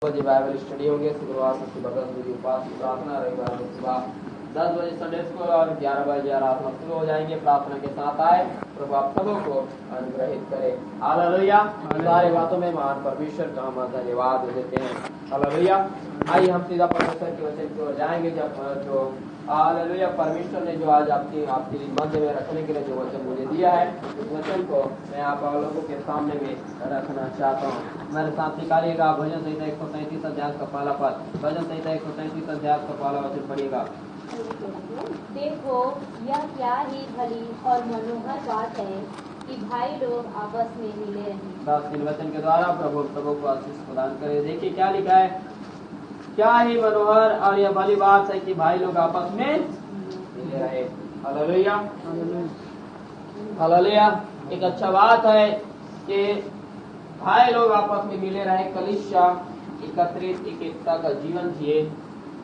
बजे Bible study होगी, शुक्रवार को सुबह 10 बजे उपवास की प्रार्थना, रविवार को सुबह 10 बजे संडे स्कूल और 11 बजे आराधना शुरू हो जाएंगे। प्रार्थना के साथ आए, प्रभु आप सबों को अनुग्रहित करे। हालेलुया। सारे बातों में महान परमेश्वर का हम धन्यवाद देते हैं। हालेलुया। आइए हम सीधा परमेश्वर के वचन की ओर जाएंगे। जब जो हालेलुया परमेश्वर ने जो आज आपके मध्य में रखने के लिए जो वचन मुझे दिया है, उस वचन को मैं आप लोगों के सामने में रखना चाहता हूँ। मेरे साथ निकालिएगा भजन संहिता 133 अध्याय का पहला पद। भजन संहिता 133 अध्याय का पहला वचन पढ़िएगा। देखो, यह क्या ही भली और मनोहर बात है कि भाई लोग आपस में मिले रहें। दास के वचन के द्वारा प्रभु सबों को आशीष प्रदान करे। देखिए क्या लिखा है, क्या ही मनोहर और यह भली बात है कि भाई लोग आपस में मिले रहे। Hallelujah, hallelujah. एक अच्छा बात है कि भाई लोग आपस में मिले रहे, कलीसिया एकत्रित एकता का जीवन जिए।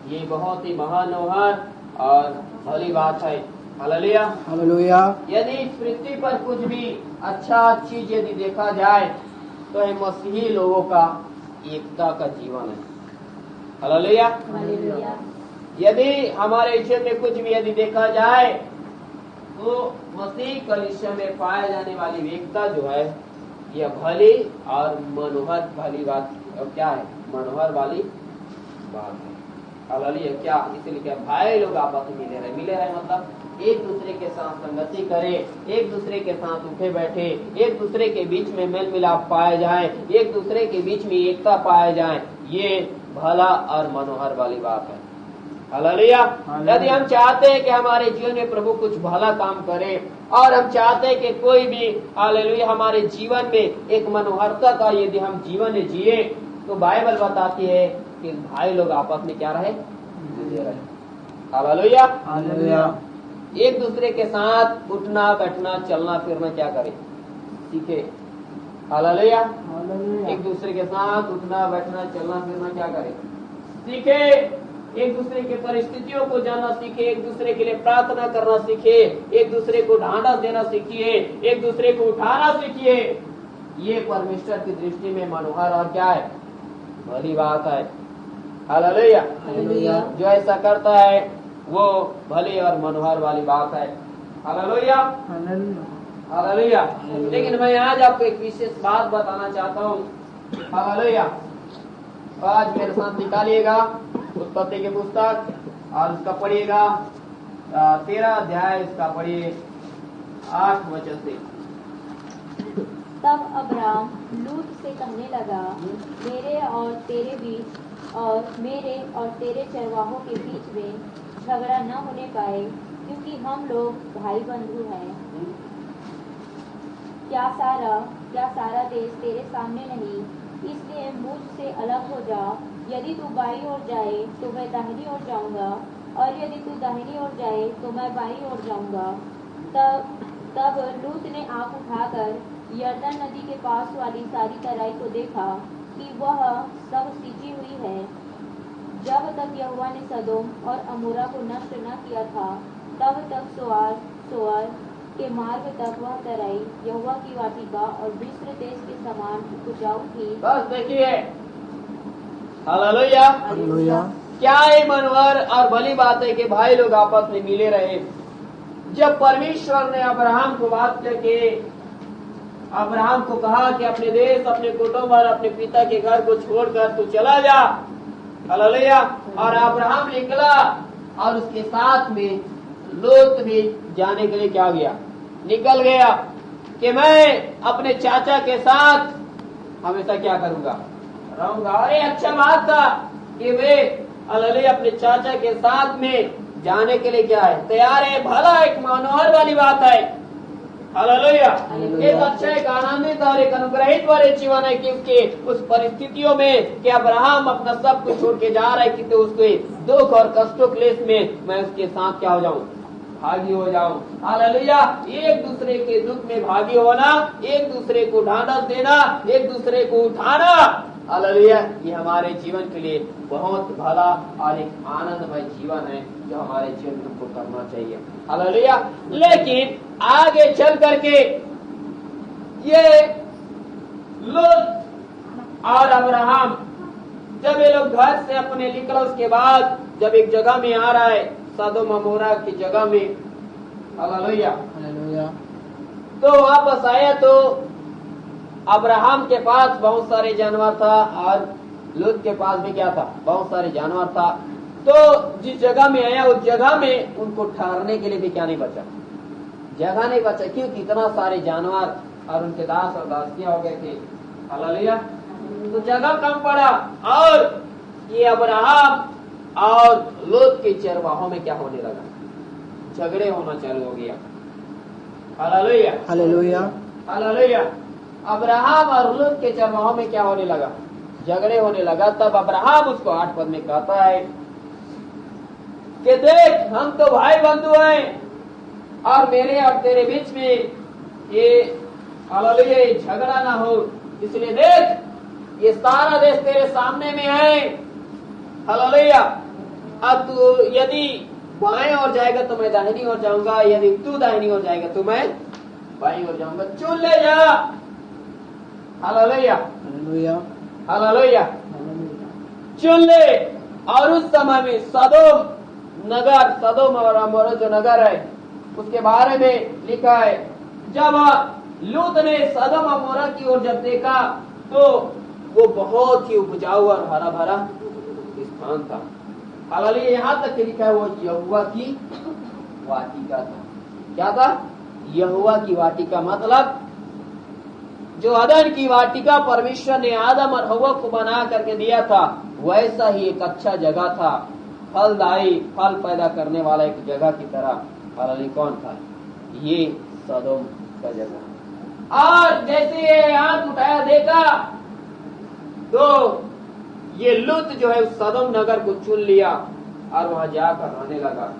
ये बहुत ही मनोहर और भली बात है। Hallelujah, hallelujah. यदि इस पृथ्वी पर कुछ भी अच्छा चीज यदि देखा जाए तो है मसीही लोगों का एकता का जीवन है। हालेलुया। हालेलुया। यदि हमारे जीवन में कुछ भी यदि देखा जाए तो मसीह कलीसिया में पाए जाने वाली एकता जो है यह भली और मनोहर भली बात क्या है, मनोहर वाली बात है। हालेलुया। क्या इसलिए क्या भाई लोग आपस में मिले रहे मतलब एक दूसरे के साथ संगति करे, एक दूसरे के साथ उठे बैठे, एक दूसरे के बीच में मेल मिलाप पाए जाए, एक दूसरे के बीच में एकता पाए जाए। ये भला और मनोहर वाली बात है। हालेलुया। यदि हम चाहते हैं कि हमारे जीवन में प्रभु कुछ भला काम करे और हम चाहते हैं कि कोई भी हालेलुया हमारे जीवन में एक मनोहरता का यदि हम जीवन जिए तो बाइबल बताती है कि भाई लोग आपस में क्या रहे, मिले रहे। Hallelujah, hallelujah. एक दूसरे के साथ उठना बैठना चलना फिरना क्या करे, सीखे। हालेलुया। एक दूसरे के साथ उठना बैठना चलना फिरना क्या करे, सीखे। एक दूसरे के परिस्थितियों को जानना सीखे, एक दूसरे के लिए प्रार्थना करना सीखे, एक दूसरे को ढांढस देना सीखिए, एक दूसरे को उठाना सीखिए। ये परमेश्वर की दृष्टि में मनोहर और क्या है, भली बात है। हालेलुया। हालेलुया। जो ऐसा करता है वो भली और मनोहर वाली बात है। Hallelujah, hallelujah. लेकिन मैं आज आपको एक विशेष बात बताना चाहता हूँ। हालेलुया। आज मेरे साथ निकालिएगा उत्पत्ति की पुस्तक और उसका पढ़िएगा 13 अध्याय, इसका पढ़िए 8 वचन से। तब अब्राम लूत से कहने लगा, मेरे और तेरे बीच और मेरे और तेरे चरवाहों के बीच में झगड़ा न होने पाए, क्योंकि हम लोग भाई बंधु हैं। क्या सारा देश तेरे सामने नहीं, इसलिए मुझसे अलग हो जा। यदि तू बाईं ओर जाए तो मैं दाहिनी ओर जाऊंगा, और यदि तू दाहिनी ओर जाए तो मैं बाईं ओर जाऊंगा। तब लूत ने आंख उठाकर यरदन नदी के पास वाली सारी तराई को देखा कि वह सब सींची हुई है, जब तक यहोवा ने सदोम और अमोरा को नष्ट न किया था। तब तक सोआर के मार्ग तक वह तराई यहोवा की वाटिका और मिस्र देश के समान उपजाऊ थी। बस देखिए, हालेलुया, हालेलुया। क्या ही मनोहर और भली बात है कि भाई लोग आपस में मिले रहे। जब परमेश्वर ने अब्राहम को बात करके अब्राहम को कहा कि अपने देश, अपने कुटुंब और अपने पिता के घर को छोड़कर तू चला जा। हालेलुया। और अब्राहम निकला और उसके साथ में लूत भी जाने के लिए क्या गया, निकल गया कि मैं अपने चाचा के साथ हमेशा क्या करूंगा, रहूंगा। और ये अच्छा बात था कि वे हालेलुया अपने चाचा के साथ में जाने के लिए क्या है, तैयार है। भला एक मनोहर वाली बात है। हालेलुया। एक अच्छा, एक आनंदित और एक अनुग्रहित वाले जीवन है, क्योंकि उस परिस्थितियों में कि अब्राहम अपना सब कुछ छोड़ के जा रहा है कि तो उसके दुख और कष्टों क्लेश में मैं उसके साथ क्या हो जाऊं, भागी हो जाऊं। हालेलुया। एक दूसरे के दुख में भागी होना, एक दूसरे को ढांढस देना, एक दूसरे को उठाना, हालेलुया, ये हमारे जीवन के लिए बहुत भला और एक आनंदमय जीवन है जो हमारे जीवन में हमको करना चाहिए। हालेलुया। लेकिन आगे चल करके ये लूत और अब्राहम जब ये लोग घर से अपने निकला उसके बाद जब एक जगह में आ रहा है, सदोम अमोरा की जगह में, हालेलुया, हालेलुया। तो वापस आया तो अब्राहम के पास बहुत सारे जानवर था और लूत के पास भी क्या था, बहुत सारे जानवर था। तो जिस जगह में आया उस जगह में उनको ठहरने के लिए भी क्या नहीं बचा, जगह नहीं बचा, क्योंकि इतना सारे जानवर और उनके दास और दासियां हो गए थे, हालेलुया, तो जगह कम पड़ा। और ये अब्राहम और लूत के चरवाहों में क्या होने लगा, झगड़े होना चालू हो गया, हालेलुया, हालेलुया। हालेलुया। अब्राहम और लूत के चरवाहों में क्या होने लगा, झगड़े होने लगा। तब अब्राहम उसको 8 पद में कहता है कि देख हम तो भाई बंधु हैं और मेरे और तेरे बीच में ये हालेलुया झगड़ा ना हो, इसलिए देख ये सारा देश तेरे सामने में है, हालेलुया। अब तू यदि बाएं ओर जाएगा तो मैं दाहिनी ओर जाऊंगा, यदि तू दाहिनी ओर जाएगा तो मैं बाईं ओर जाऊंगा, चुन ले जा, हालेलुया, हालेलुया। हालेलुया, चुन ले। और उस समय में सदोम नगर, सदोम और अमोरा जो नगर है उसके बारे में लिखा है, जब लूत ने सदोम अमोरा की ओर जब देखा तो वो बहुत ही उपजाऊ और हरा भरा स्थान था, हालेलुया। यहाँ तक लिखा है वो यहोवा की वाटिका था। क्या था, यहोवा की वाटिका, मतलब जो अदन की वाटिका परमेश्वर ने आदम और हव्वा को बना करके दिया था, वैसा ही एक अच्छा जगह था, फलदायी फल पैदा करने वाला एक जगह की तरह, हालेलुया। कौन था, ये सदोम का जगह। और जैसे ये आंख उठाया देखा तो ये लूत जो है उस सदोम नगर को चुन लिया और वहां जाकर रहने लगा।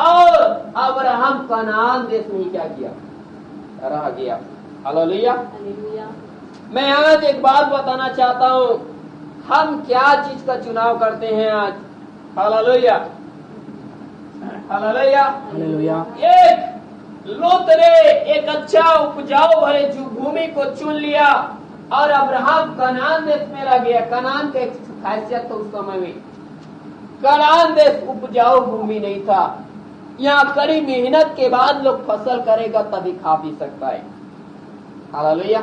और अब्राहम कनान देश में ही क्या किया, रह गया, हालेलुया। हालेलुया। मैं आज एक बात बताना चाहता हूँ, हम क्या चीज का चुनाव करते हैं आज, हालेलुया, हालेलुया, हालेलुया। एक लूत ने एक अच्छा उपजाऊ भरे भूमि को चुन लिया और अब्राहम कनान देश में रह गया। कनान का एक खासियत तो उस समय में कनान देश उपजाऊ भूमि नहीं था, यहाँ कड़ी मेहनत के बाद लोग फसल करेगा तभी खा पी सकता है, हालेलुया।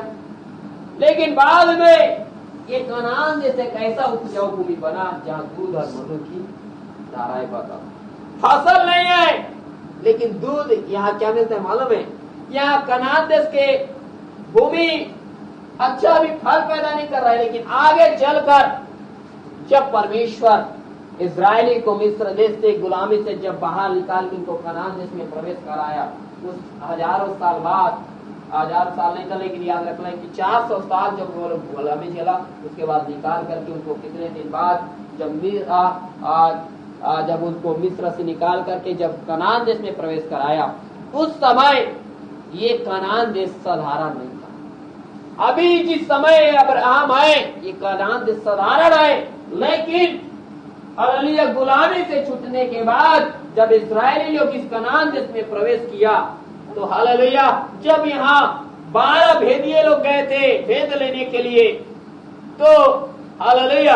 लेकिन बाद में ये कनान देश एक ऐसा उपजाऊ भूमि बना जहाँ दूध और मधु की धाराएं बहता, फसल नहीं है लेकिन दूध यहाँ क्या मिलता है मालूम है, यहाँ कनान देश के भूमि अच्छा भी फल पैदा नहीं कर रहा है, लेकिन आगे चलकर जब परमेश्वर इजरायली को मिस्र देश से गुलामी से जब बाहर निकाल के उनको कनान देश में प्रवेश कराया, उस हजारों साल बाद, 1000 साल नहीं था लेकिन याद रखना है कि 400 साल जब वो लोग गुलामी झेला, उसके बाद निकाल करके उनको कितने दिन बाद जब उनको मिस्र से निकाल करके जब कनान देश में प्रवेश कराया, उस समय ये कनान देश साधारण नहीं था। अभी जिस समय अब्राहम आए ये कनान देश साधारण है, लेकिन हालेलुया गुलामी से छूटने के बाद जब इस्राएली लोग इस कनान देश में प्रवेश किया तो हालेलुया जब यहाँ 12 भेदिए लोग गए थे भेद लेने के लिए, तो हालेलुया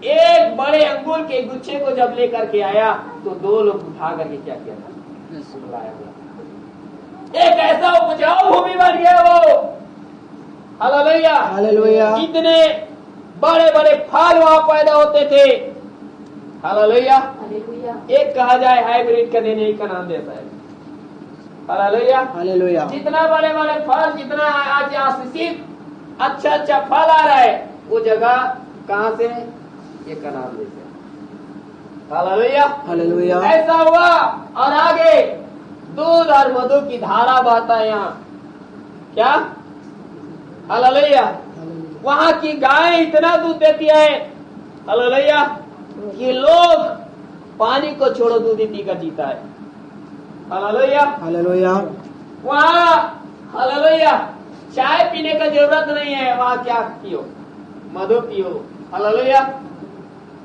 एक बड़े अंगूर के गुच्छे को जब लेकर के आया तो 2 लोग उठा करके क्या किया था, सुलाया हुआ। एक ऐसा उपजाऊ भूमि बन गया वो, हालेलुया, हालेलुया। इतने बड़े बड़े फल वहां पैदा होते थे, हालेलुया। हालेलुया। एक कहा जाए हाइब्रिड का देने का नाम देता है, हालेलुया, हालेलुया। जितना बड़े बड़े फल, जितना आज आशीषित अच्छा अच्छा फल आ रहा है, वो जगह कहाँ से है, ये कनान देश है, हालेलुया, हालेलुया। ऐसा हुआ। और आगे दूध और मधु की धारा बहता है यहाँ, क्या, हालेलुया। वहाँ की गाय इतना दूध देती है, हालेलुया, कि लोग पानी को छोड़ो दूध ही पीकर जीता है, हालेलुया, हालेलुया। वहाँ हालेलुया चाय पीने का जरूरत नहीं है, वहाँ क्या पियो, मधु पियो, हालेलुया,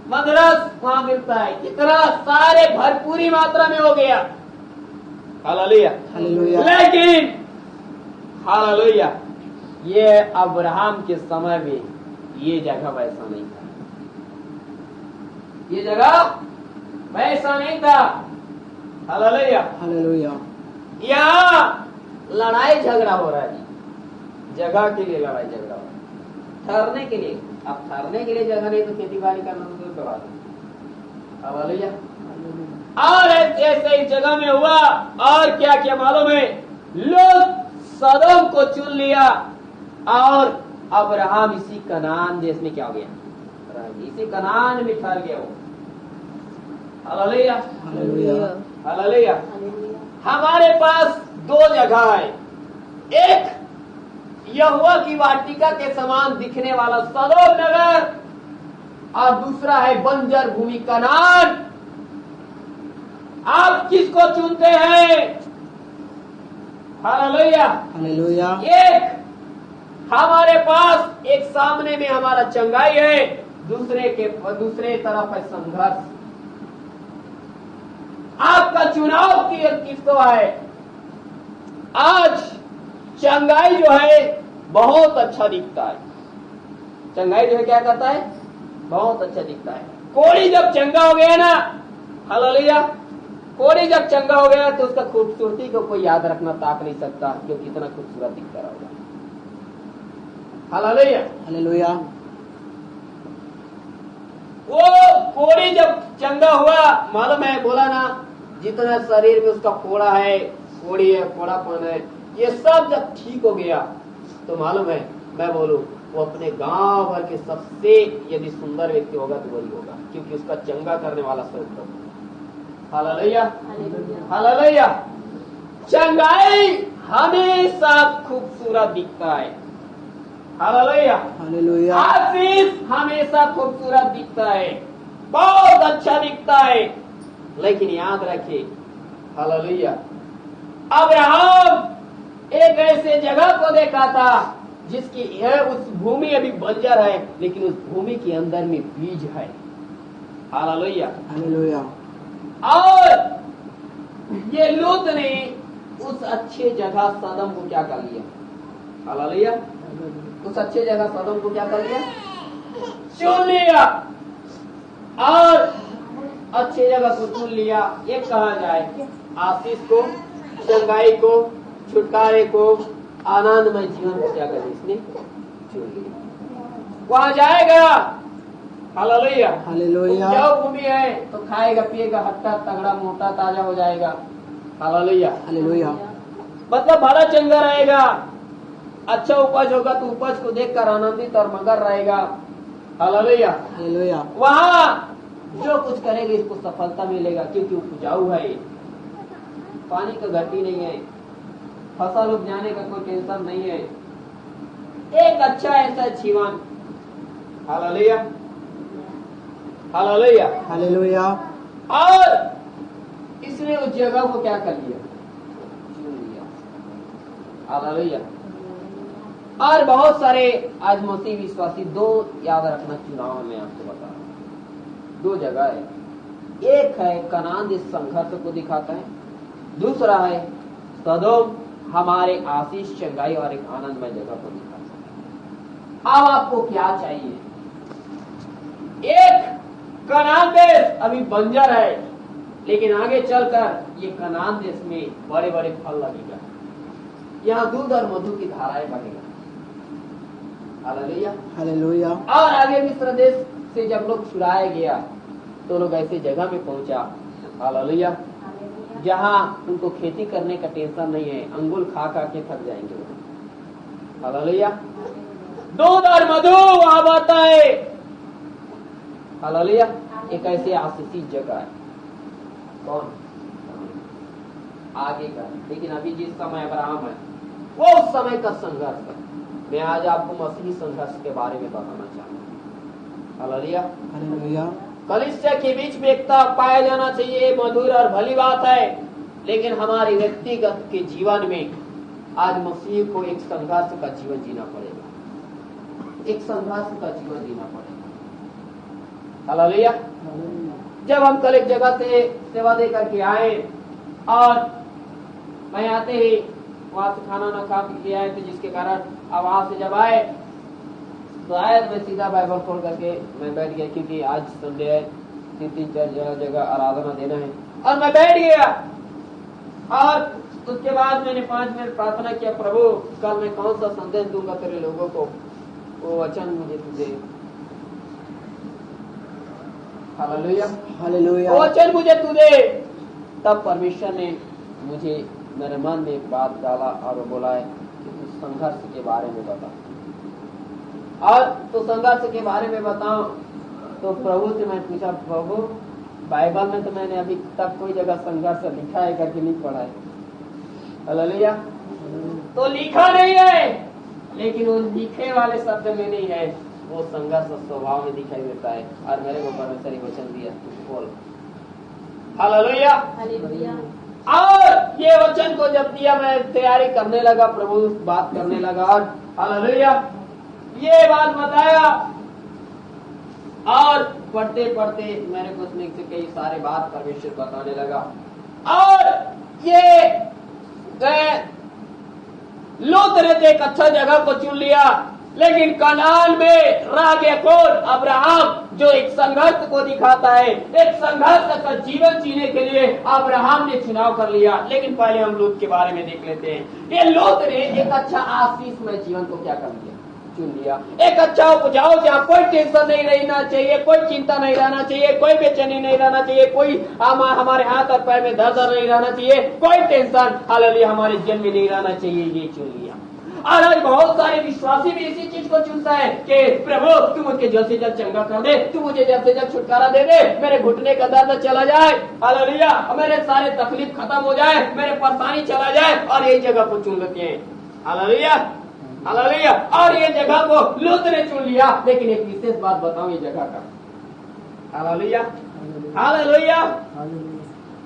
मदरस वहाँ मिलता है, इतना सारे भरपूरी मात्रा में हो गया, हालेलुया, हालेलुया। लेकिन हालेलुया ये अब्राहम के समय में ये जगह वैसा नहीं था, ये जगह वैसा नहीं था। हालेलुया। हालेलुया। यहाँ लड़ाई झगड़ा हो रहा है जी, जगह के लिए लड़ाई झगड़ा हो रहा है, ठहरने के लिए। अब ठहरने के लिए जगह नहीं तो खेती बाड़ी करना तो दूर करवा दो। हालेलुया। और ऐसे इस जगह में हुआ, और क्या क्या मालूम है, लोग सदोम को चुन लिया और अब्राहम इसी कनान देश में क्या हो गया, इसी कनान में ठहर गया वो। हालेलुया। हालेलुया। हालेलुया। हमारे पास दो जगह है, एक यहोवा की वाटिका के समान दिखने वाला सदोम नगर, और दूसरा है बंजर भूमि कनान। आप किसको चुनते हैं? हालेलुया। हालेलुया। एक हमारे पास एक सामने में हमारा चंगाई है, दूसरे तरफ है संघर्ष। आपका चुनाव किसको है? आज चंगाई जो है बहुत अच्छा दिखता है। चंगाई जो है क्या करता है? बहुत अच्छा दिखता है। कोड़ी जब चंगा हो गया ना, हालेलुया, कोड़ी जब चंगा हो गया तो उसका खूबसूरती को कोई याद रखना ताक नहीं सकता, क्योंकि इतना खूबसूरत दिखता रहेगा। हालेलुया। हालेलुया। वो कोड़ी जब चंगा हुआ, मालूम है, बोला ना, जितना शरीर में उसका फोड़ा है, फोड़ी है, फोड़ापन है, ये सब जब ठीक हो गया तो मालूम है, मैं बोलूं, वो अपने गांव भर के सबसे यदि सुंदर व्यक्ति होगा तो वही होगा, क्योंकि उसका चंगा करने वाला स्वयं प्रभु। हालेलुया। हालेलुया। चंगाई हमेशा खूबसूरत दिखता है। हालेलुया। हालेलुया। आशीष हमेशा खूबसूरत दिखता है, बहुत अच्छा दिखता है। लेकिन याद रखिए, हालेलुया, अब्राहम एक ऐसे जगह को देखा था जिसकी उस भूमि अभी बंजर है, लेकिन उस भूमि के अंदर में बीज है। हालेलुया। हालेलुया। और ये लूत ने उस अच्छे जगह सदम को क्या कर लिया? हालेलुया। उस अच्छे जगह सदम को क्या कर लिया? चुन लिया। और अच्छे जगह को चुन लिया। ये कहा जाए, आशीष को, चंगाई को, छुटकारे को, आनंदमय जीवन को क्या कर इसने चुन लिया। वहां जाएगा, हालेलुया, हालेलुया। उपजाऊ भूमि है तो खाएगा पिएगा, हट्टा तगड़ा मोटा ताजा हो जाएगा। हालेलुया। हालेलुया। मतलब भला चंगा रहेगा, अच्छा उपज होगा तो उपज को देखकर आनंदित और मगर रहेगा। हालेलुया। हालेलुया। वहाँ जो कुछ करेगा इसको सफलता मिलेगा, क्योंकि उपजाऊ है, पानी का घटी नहीं है, फसल उपजाने का कोई टेंशन नहीं है, एक अच्छा ऐसा जीवन। हालेलुया। हालेलुया। हालेलुया। और इसने उस जगह को क्या कर लिया? चुन लिया। हालेलुया। और बहुत सारे आज मसीह विश्वासी, दो याद रखना चुनाव में आपको बता रहा हूं, दो जगह है, एक है कनान जिस संघर्ष को दिखाता है, दूसरा है सदोम हमारे आशीष, चंगाई और एक आनंदमय जगह को दिखाता है। अब आपको क्या चाहिए? एक कनान देश अभी बंजर है, लेकिन आगे चलकर ये कनान देश में बड़े बड़े फल लगेगा, यहाँ दूध और मधु की धाराएं बहेगा। हालेलुया। हालेलुया। और आगे मिस्र देश से जब लोग छुड़ाया गया तो लोग ऐसे जगह में पहुंचा, हालेलुया, जहां उनको खेती करने का टेंशन नहीं है, अंगुर खा खा के थक जाएंगे वो। हालेलुया। दूध और मधु वहां बहता है। हालेलुया। एक ऐसी आशीषित जगह है। कौन? आगे का। लेकिन अभी जिस समय अब्राहम है वो उस समय का संघर्ष है। मैं आज आपको मसीही संघर्ष के बारे में बताना चाहता हूँ। हालेलुया। हालेलुया। कलीसिया के बीच में एकता पाया जाना चाहिए, मधुर और भली बात है, लेकिन हमारे व्यक्तिगत के जीवन में आज मसीह को एक संघर्ष का जीवन जीना पड़ेगा, एक संघर्ष का जीवन जीना पड़ेगा। हालेलुया। जब हम कल एक जगह से सेवा दे करके आए और मैं आते ही वहां से खाना ना खा के आए थे, जिसके कारण अब वहां से जब आए तो आए मैं सीधा बाइबल खोल करके मैं बैठ गया, क्योंकि आज संडे है तीन चार जगह आराधना देना है। और मैं बैठ गया और उसके बाद मैंने 5 मिनट प्रार्थना किया, प्रभु कल मैं कौन सा संदेश दूंगा तेरे लोगों को, वो वचन मुझे तुझे हालेलुया हालेलुया। वो वचन मुझे तू दे। तब परमेश्वर ने मुझे मेरे मन में एक बात डाला और वो बोला है कि तू संघर्ष के बारे में बता। और तो संघर्ष के बारे में बताऊं तो प्रभु से मैं पूछा, प्रभु बाइबल में तो मैंने अभी तक कोई जगह संघर्ष लिखा है करके नहीं पढ़ा है। हालेलुया। तो लिखा नहीं है, लेकिन वो लिखे वाले शब्द में नहीं है, वो संघर्ष स्वभाव में दिखाई देता है। और मेरे को परमेश्वर वचन दिया, तू बोल। हालेलुया। हालेलुया। और ये वचन को जब दिया मैं तैयारी करने लगा, प्रभु बात करने लगा और हालेलुया ये बात बताया। और पढ़ते पढ़ते मेरे को उसमें से कई सारे बात परमेश्वर बताने लगा। और ये लूत ने तो एक अच्छा जगह को चुन लिया, लेकिन कनान में रागेकोर अब्राहम जो एक संघर्ष को दिखाता है, एक संघर्ष का जीवन जीने के लिए अब्राहम ने चुनाव कर लिया। लेकिन पहले हम लूत के बारे में देख लेते हैं। ये लूत ने एक अच्छा आशीषमय जीवन को क्या कर लिया, चुन लिया। एक अच्छा उपजाऊ जहाँ कोई टेंशन नहीं रहना चाहिए, कोई चिंता नहीं रहना चाहिए, कोई बेचैनी नहीं रहना चाहिए, कोई हमारे हाथ और पैर में दर्द नहीं रहना चाहिए, कोई टेंशन हालेलुया हमारे जन में नहीं रहना चाहिए, ये चुन लिया। और आज बहुत सारे विश्वासी भी इसी चीज को चुनता है कि प्रभु तू मुझे जल्द से जल्द चंगा कर दे, तू मुझे जल्द से जल्द छुटकारा दे दे, मेरे घुटने का दर्द चला जाए, हालेलुया मेरे सारे तकलीफ खत्म हो जाए, मेरे परेशानी चला जाए, और यही जगह को चुन लेते हैं। Hallelujah hallelujah. और ये जगह को लूत ने चुन लिया। लेकिन एक विशेष बात बताऊं ये जगह का, हालेलुया हालेलुया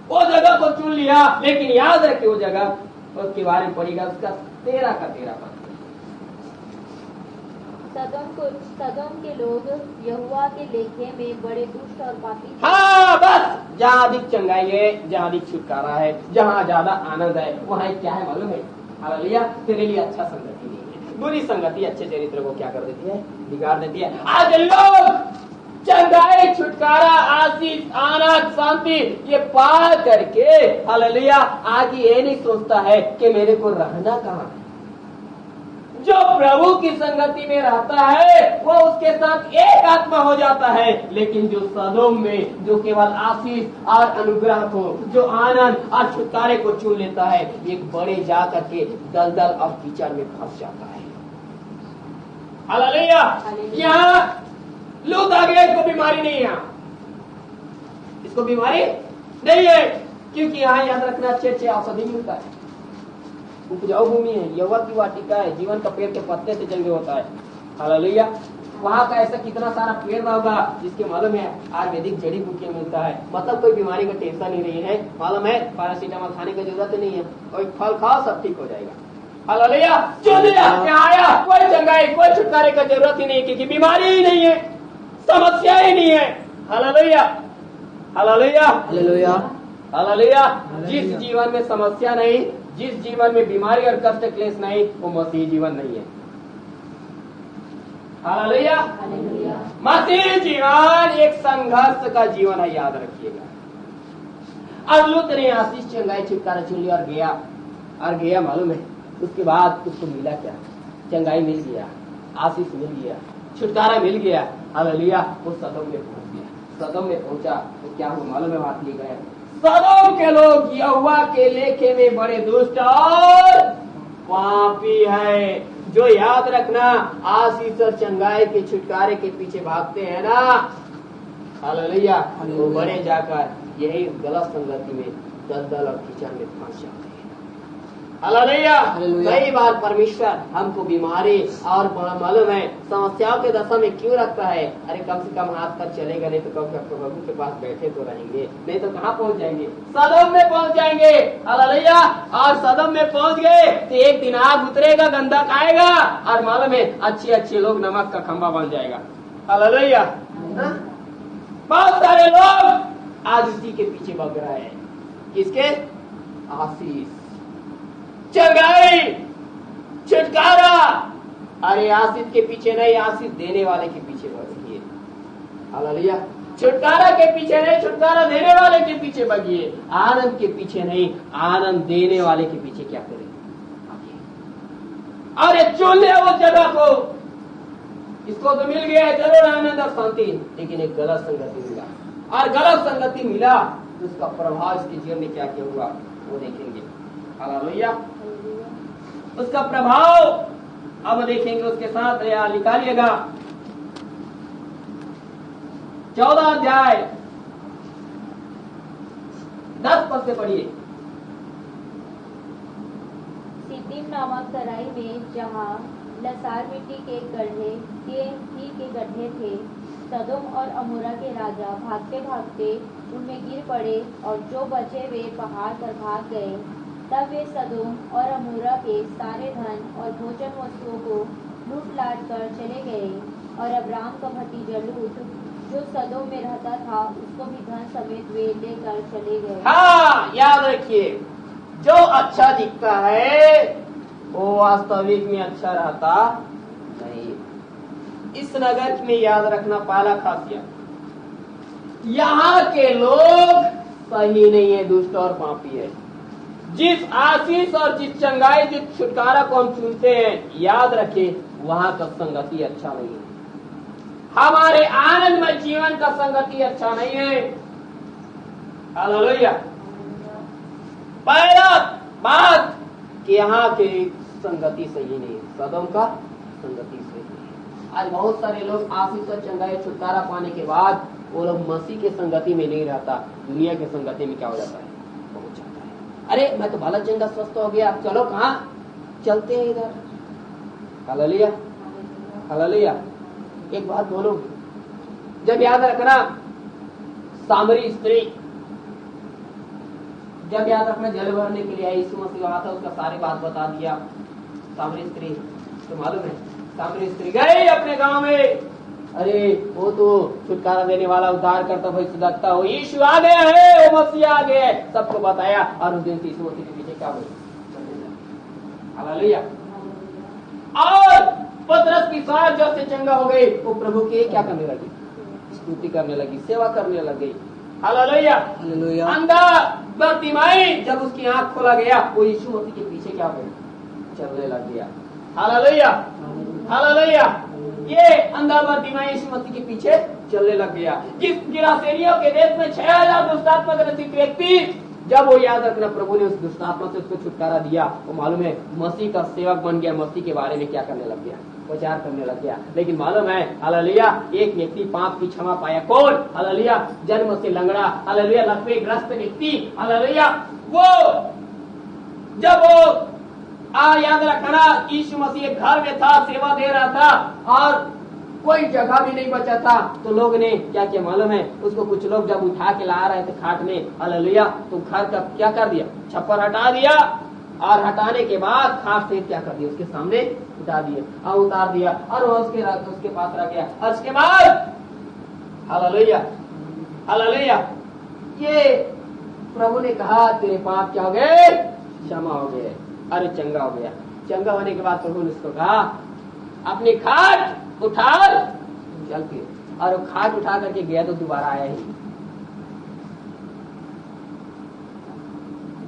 वो जगह को चुन लिया। लेकिन याद रखिए वो जगह उसके बारे में पढ़ेगा, उसका 13 का 13 पद। सदोम के लोग यहोवा के लेखे में बड़े दुष्ट और पापी थे। हाँ बस जहाँ अधिक चंगाई है, जहाँ अधिक छुटकारा है, जहाँ ज्यादा आनंद है, वहाँ क्या है मालूम है, हालेलुया तेरे लिए अच्छा संगति नहीं है। बुरी संगति अच्छे चरित्र को क्या कर देती है, बिगाड़ देती है। आज लोग चंगाई, छुटकारा, आशीष, आनंद, शांति ये पा करके हालेलुया आगे ये नहीं सोचता है कि मेरे को रहना कहाँ है। जो प्रभु की संगति में रहता है वो उसके साथ एक आत्मा हो जाता है। लेकिन जो सदोम में जो केवल आशीष और अनुग्रह को, जो आनंद और छुटकारे को चुन लेता है, एक बड़े जा करके दलदल और कीचड़ में फंस जाता है। हालेलुया। यहाँ लूत आ गया, इसको बीमारी नहीं है, यहाँ इसको बीमारी नहीं है, क्योंकि यहाँ याद रखना अच्छे अच्छे औषधि मिलता है, उपजाऊ भूमि है, यहोवा की वाटिका है, जीवन का पेड़ के पत्ते से जंगे होता है। हालेलुया। वहाँ का ऐसा कितना सारा पेड़ होगा जिसके मालूम है आयुर्वेदिक जड़ी बूटियां मिलता है, मतलब कोई बीमारी का टेंशन ही नहीं है। मालूम है पैरासीटामोल खाने की जरूरत नहीं है, कोई फल खाओ सब ठीक हो जाएगा। हालेलुया। चुन लिया, आया, कोई चंगाई कोई छुटकारे का जरूरत ही नहीं, क्योंकि बीमारी ही नहीं है, समस्या ही नहीं है। Hallelujah hallelujah hallelujah hallelujah. जिस जीवन में समस्या नहीं, जिस जीवन में बीमारी और कष्ट क्लेश नहीं, वो मसीह जीवन नहीं है। हालेलुया मसीह जीवन एक संघर्ष का जीवन है, याद रखिएगा। और लूत ने आशीष, चंगाई, छुटकारा चुन लिया और गया मालूम है उसके बाद उसको मिला क्या, चंगाई मिल गया, आशीष मिल गया, छुटकारा मिल गया। हालेलुया। वो सदोम में पहुंच गया। सदोम में पहुंचा तो क्या हुआ मालूम है, बात ये गए सदोम के लोग यहोवा के लेखे में बड़े दुष्ट और पापी है। जो याद रखना आशीष और चंगाई के छुटकारे के पीछे भागते हैं ना, हालेलुया, वो बड़े जाकर यही गलत संगति में दलदल और कीचड़ में फंस जाते हैं। हालेलुया। कई बार परमेश्वर हमको बीमारी और मालूम है समस्याओं के दशा में क्यों रखता है। अरे कम से कम हाथ पर चलेगा, नहीं तो कब प्रभु के पास बैठे तो रहेंगे, नहीं तो कहाँ पहुँच जाएंगे, सदोम में पहुँच जाएंगे। हालेलुया। और सदोम में पहुँच गए तो एक दिन आग उतरेगा, गंधक आएगा, और मालूम है अच्छे अच्छे लोग नमक का खंभा बन जाएगा। हालेलुया। बहुत सारे लोग आज उसी के पीछे भाग रहे हैं, किसके, आशीष, चंगाई, छुटकारा। अरे आशीष के पीछे नहीं, आशीष देने वाले के पीछे बढ़िए। हालेलुया। छुटकारा के पीछे नहीं, छुटकारा देने वाले के पीछे भागिए, आनंद के पीछे नहीं, आनंद देने वाले के पीछे क्या करें। और ये चुन ले उस जगह को, इसको तो मिल गया है जरूर आनंद और शांति, लेकिन एक गलत संगति मिला, और गलत संगति मिला तो उसका प्रभाव इसके जीवन में क्या क्या हुआ वो देखेंगे। हालेलुया। उसका प्रभाव अब देखेंगे, उसके साथ यहाँ निकालिएगा 14 अध्याय 10 पद से पढ़िए। सिद्दीम नामक तराई में जहाँ लसार मिट्टी के गड्ढे थे, सदोम और अमोरा के राजा भागते भागते उनमें गिर पड़े और जो बचे वे पहाड़ पर भाग गए। तब वे सदोम और अमोरा के सारे धन और भोजन वस्तुओं को लूट लाट कर चले गए, और अब्राम का भतीजा लूत जो सदोम में रहता था उसको भी धन समेत वे लेकर चले गए। हाँ, याद रखिए, जो अच्छा दिखता है वो वास्तविक में अच्छा रहता नहीं। इस नगर में याद रखना पहला खासियत, यहाँ के लोग सही नहीं है, दुष्ट और पापी है। जिस आशीष और जिस चंगाई, जिस छुटकारा को हम चुनते हैं, याद रखे वहां का संगति अच्छा नहीं है। हमारे आनंदमय जीवन का संगति अच्छा नहीं है। हालेलुया। पहला बात कि यहाँ की संगति सही नहीं है, सदोम का संगति सही नहीं है। आज बहुत सारे लोग आशीष और चंगाई छुटकारा पाने के बाद वो लोग मसीह के संगति में नहीं रहता, दुनिया के संगति में क्या हो जाता है, पहुंच जाता है। अरे मैं तो भला चंगा स्वस्थ हो गया, चलो कहाँ चलते हैं इधर। Hallelujah, hallelujah. एक बात बोलो, जब याद रखना सामरी स्त्री जब याद रखना जल भरने के लिए आई, यीशु मसीह वहां था, उसका सारी बात बता दिया। सामरी स्त्री तो मालूम है, सामरी स्त्री गई अपने गांव में, अरे वो तो छुटकारा देने वाला उद्धार करता भाई सुधरता हो, यीशु आ गया है, वो मसीह आ गया है, सबको बताया। और उस दिन से यीशु मसीह के पीछे क्या हुआ, हालेलुया। और पतरस की सार जब से चंगा हो गई, वो प्रभु के क्या करने लगी, स्तुति करने लगी, सेवा करने लगी। Hallelujah, hallelujah. अंधा बर्तिमाई जब उसकी आंख खोला गया, वो यीशु मसीह के पीछे क्या हो गया, चलने लग गया। Hallelujah, hallelujah. ये अंधा बर्तिमाई यीशु मसीह के पीछे चलने लग गया। जिस गिरासेनियों के देश में 6000 दुष्टात्मा ग्रसित व्यक्ति, जब वो याद रखना प्रभु ने उस दुष्टात्मा से उसको छुटकारा दिया, वो मालूम है मसीह का सेवक बन गया, मसीह के बारे में क्या करने लग गया, प्रचार करने लग गया। लेकिन मालूम है, हालेलुया, एक व्यक्ति पाप की क्षमा पाया, कौन, हालेलुया, जन्म से लंगड़ा, हालेलुया, लकवे ग्रस्त व्यक्ति, हालेलुया। वो जब वो याद रखना यीशु मसीह घर में था, सेवा दे रहा था और कोई जगह भी नहीं बचा था, तो लोग ने क्या किया मालूम है, उसको कुछ लोग जब उठा के ला रहे थे खाट में, हालेलुया, तो घर का क्या कर दिया, छप्पर हटा दिया, और हटाने के बाद खाट से क्या कर दिया, उसके सामने उतार दिया, उतार दिया, और वो उसके पास रख गया। और उसके बाद हालेलुया, हालेलुया, ये प्रभु ने कहा तेरे पाप क्या हो गए, क्षमा हो गए, अरे चंगा हो गया। चंगा होने के बाद प्रभु ने उसको कहा अपनी खाट उठा चल के, और वो खाट उठा करके गया तो दोबारा आया ही।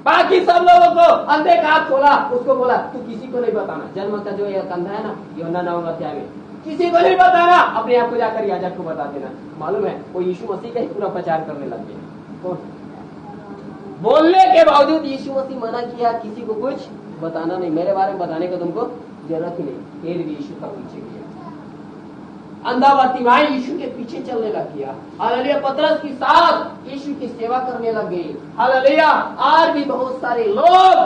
बाकी सब लोगों को अंधे का हाथ खोला, उसको बोला तू किसी को नहीं बताना, जन्म का जो ये कंधा है ना, यूहन्ना 9 अध्याय में, किसी को नहीं बताना, अपने आप को जाकर याजक को बता देना। मालूम है, वो यीशु मसीह का ही पूरा प्रचार करने लग गया। कौन बोलने के बावजूद यीशु मसीह मना किया, किसी को कुछ बताना नहीं, मेरे बारे में बताने का तुमको जरूरत ही नहीं। फिर भी यीशु का पीछे किया, अंधा बर्तिमाई यीशु के पीछे चलने लग गया। हालेलुया, पतरस की साथ यीशु की सेवा करने लग गई। हालेलुया, और भी बहुत सारे लोग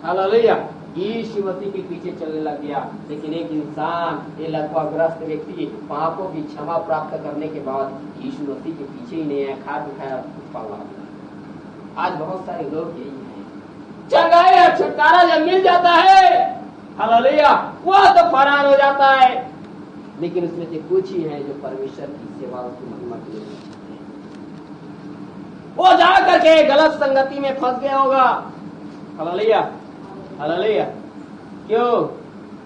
हालेलुया यीशु मसीह के पीछे चलने लग गया। लेकिन एक इंसान, ये लकवाग्रस्त व्यक्ति, पापों की क्षमा प्राप्त करने के बाद यीशु मसीह के पीछे ही नहीं आया, खाट उठाया पाला। आज बहुत सारे लोग यही हैं, चंगाई और छुटकारा जब मिल जाता है, हालेलुया, वो तो फरार हो जाता है। लेकिन उसमें से कुछ ही है जो परमेश्वर की सेवा की महिमा के लिए, वो जा करके गलत संगति में फंस गया होगा। Hallelujah, hallelujah. क्यों?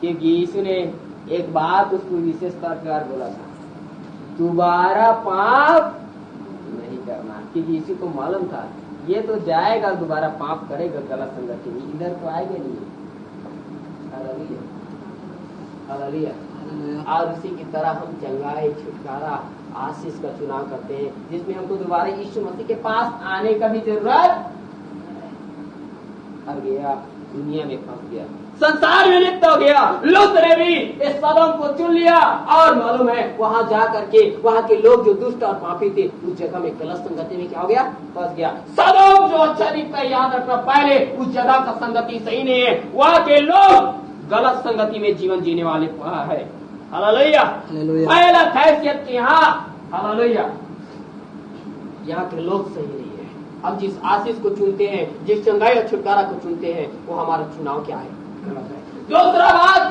क्योंकि यीशु ने एक बात उसको विशेष तौर पर बोला था, दोबारा पाप नहीं करना, क्योंकि इसी को मालूम था ये तो जाएगा दोबारा पाप करेगा गलत संगति में, इधर तो आएगा नहीं। Hallelujah hallelujah. और उसी की तरह हम चंगाई छुटकारा आशीष का चुनाव करते हैं, जिसमें हमको दोबारा यीशु मसीह के पास आने का भी जरूरत हर गया, दुनिया में फंस गया, संसार में लिप्त हो गया। लूत ने भी इस सदोम को चुन लिया और मालूम है वहां जा करके वहां के लोग जो दुष्ट और पापी थे उस जगह में गलत संगति में क्या हो गया, फंस गया। सदोम जो अच्छा दिखता है, याद रखना पहले उस जगह का संगति सही नहीं है, वहां के लोग गलत संगति में जीवन जीने वाले है। हालेलुया। पहला हैसियत यहाँ हालेलुया, यहाँ के लोग सही नहीं है। हम जिस आशीष को चुनते हैं, जिस चंगाई और छुटकारा को चुनते हैं, वो हमारा चुनाव क्या है, गलत है। दूसरा बात,